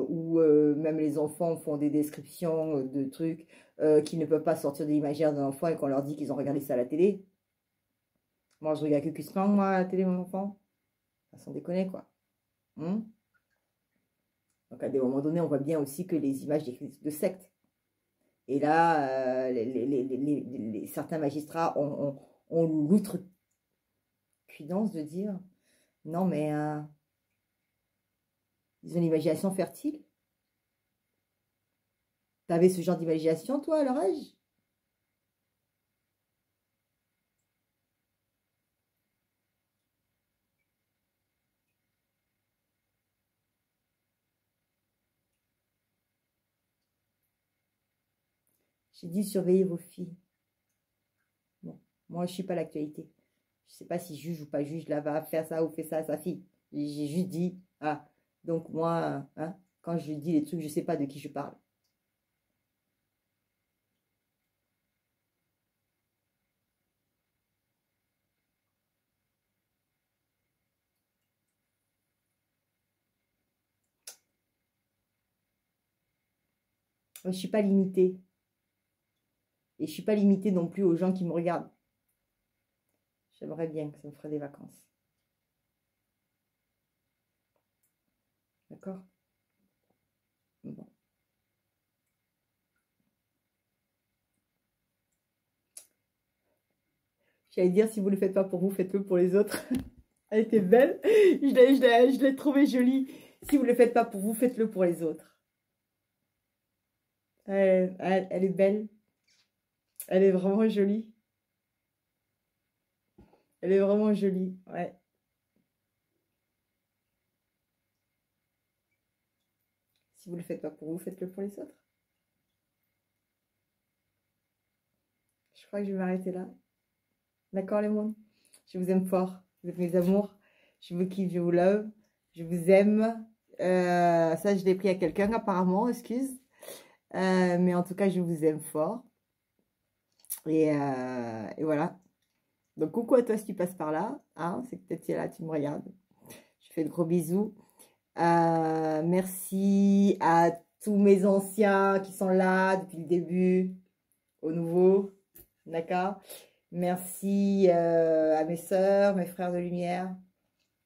ou même les enfants font des descriptions de trucs qu'ils ne peuvent pas sortir de l'imaginaire d'un enfant et qu'on leur dit qu'ils ont regardé ça à la télé. Moi, je regarde que Cuscan, moi, à la télé, mon enfant. Sans déconner, quoi. Donc, à des moments donnés, on voit bien aussi que les images de sectes. Et là, certains magistrats ont l'outrecuidance de dire non, mais ils ont l'imagination fertile. T'avais ce genre d'imagination, toi, à leur âge? J'ai dit surveillez vos filles. Bon, moi, je ne suis pas l'actualité. Je ne sais pas si juge ou pas juge, là, va faire ça ou fait ça à sa fille. J'ai juste dit, ah, donc moi, hein, quand je dis les trucs, je ne sais pas de qui je parle. Je ne suis pas limitée. Et je ne suis pas limitée non plus aux gens qui me regardent. J'aimerais bien que ça me ferait des vacances. D'accord? Bon. J'allais dire, si vous ne le faites pas pour vous, faites-le pour les autres. Elle était belle. Je l'ai trouvée jolie. Si vous ne le faites pas pour vous, faites-le pour les autres. Elle est belle. Elle est vraiment jolie. Elle est vraiment jolie. Ouais. Si vous ne le faites pas pour vous, faites-le pour les autres. Je crois que je vais m'arrêter là. D'accord, les mondes? Je vous aime fort. Vous êtes mes amours. Je vous kiffe, je vous love. Je vous aime. Ça, je l'ai pris à quelqu'un apparemment, excuse. Mais en tout cas, je vous aime fort. Et voilà. Donc, coucou à toi si tu passes par là. Hein, c'est que peut-être tu es là, tu me regardes. Je fais de gros bisous. Merci à tous mes anciens qui sont là depuis le début, aux nouveaux. D'accord? Merci à mes sœurs, mes frères de lumière.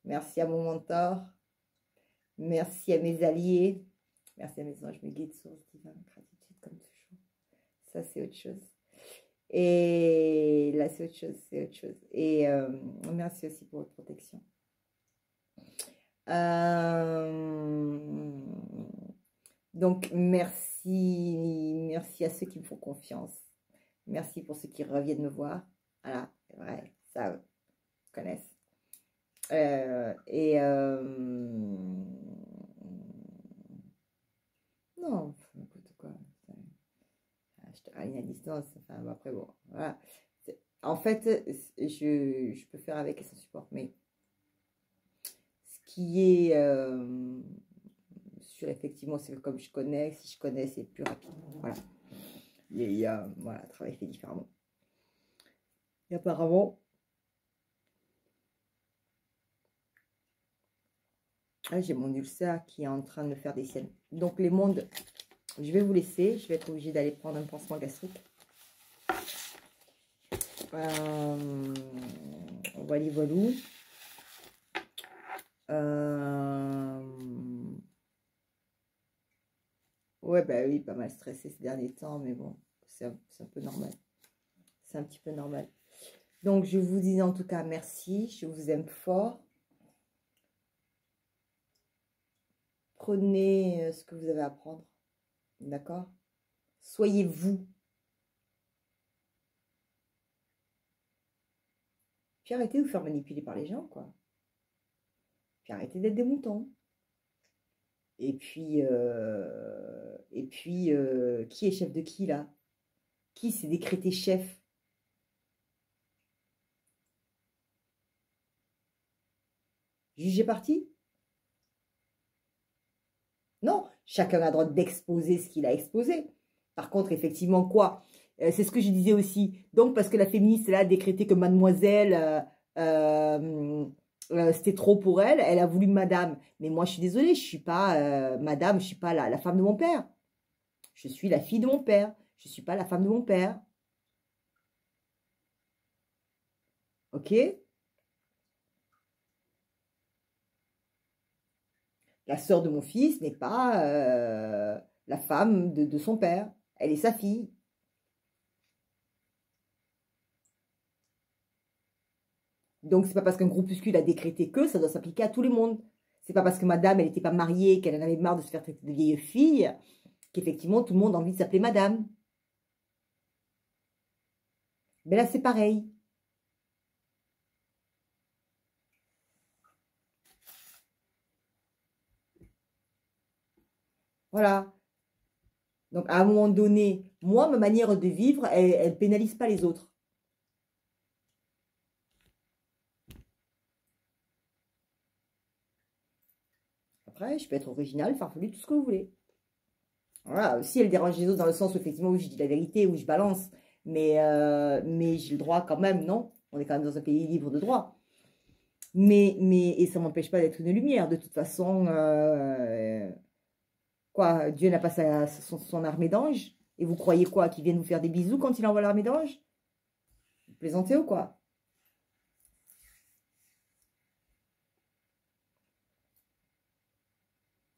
Merci à mon mentor. Merci à mes alliés. Merci à mes anges, mes guides, sources divines, gratitude comme toujours. Ça, c'est autre chose. Et là, c'est autre chose, c'est autre chose. Et merci aussi pour votre protection. Donc, merci à ceux qui me font confiance. Merci pour ceux qui reviennent me voir. Voilà, c'est vrai, ça, connaissent. Non, n'importe quoi. Je te règne à distance. Enfin, après, bon, voilà. En fait, je peux faire avec et sans support, mais ce qui est sûr, effectivement, c'est que comme je connais, si je connais, c'est plus rapide. Voilà. Voilà, le travail fait différemment. Et apparemment, j'ai mon ulcère qui est en train de me faire des siennes. Donc, les mondes, je vais vous laisser. Je vais être obligée d'aller prendre un pansement gastrique. Voilà, voilà. Ouais, bah oui, pas mal stressé ces derniers temps, mais bon, c'est un peu normal. C'est un petit peu normal. Donc, je vous dis en tout cas merci. Je vous aime fort. Prenez ce que vous avez à prendre. D'accord? Soyez vous. Puis arrêtez de vous faire manipuler par les gens, quoi. Puis arrêtez d'être des moutons. Et puis, qui est chef de qui, là? Qui s'est décrété chef? Jugé parti? Non, chacun a le droit d'exposer ce qu'il a exposé. Par contre, effectivement, quoi? C'est ce que je disais aussi. Donc, parce que la féministe, elle a décrété que mademoiselle, c'était trop pour elle, elle a voulu madame. Mais moi, je suis désolée, je ne suis pas madame, je ne suis pas la femme de mon père. Je suis la fille de mon père. Je ne suis pas la femme de mon père. Ok? La sœur de mon fils n'est pas la femme de son père. Elle est sa fille. Donc, c'est pas parce qu'un groupuscule a décrété que ça doit s'appliquer à tout le monde. C'est pas parce que madame, elle n'était pas mariée, qu'elle en avait marre de se faire traiter de vieille fille, qu'effectivement, tout le monde a envie de s'appeler madame. Mais là, c'est pareil. Voilà. Donc, à un moment donné, moi, ma manière de vivre, elle ne pénalise pas les autres. Après, je peux être originale, farfelue, tout ce que vous voulez. Voilà, si elle dérange les autres dans le sens où, effectivement, où je dis la vérité, où je balance, mais j'ai le droit quand même, non? On est quand même dans un pays libre de droit. Et ça ne m'empêche pas d'être une lumière. De toute façon, quoi, Dieu n'a pas son armée d'anges. Et vous croyez quoi? Qu'il vienne vous faire des bisous quand il envoie l'armée d'anges? Vous plaisantez ou quoi?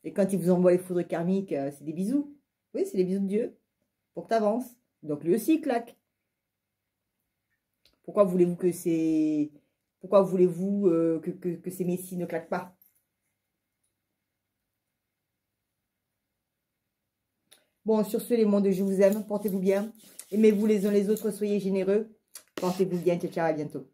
Et quand il vous envoie les foudres karmiques, c'est des bisous. Oui, c'est des bisous de Dieu. Pour que tu avances. Donc lui aussi, il claque. Pourquoi voulez-vous que c'est... Pourquoi voulez-vous que ces messies ne claquent pas? Bon, sur ce, les mondes, je vous aime. Portez-vous bien. Aimez-vous les uns les autres. Soyez généreux. Portez-vous bien. Ciao, ciao. À bientôt.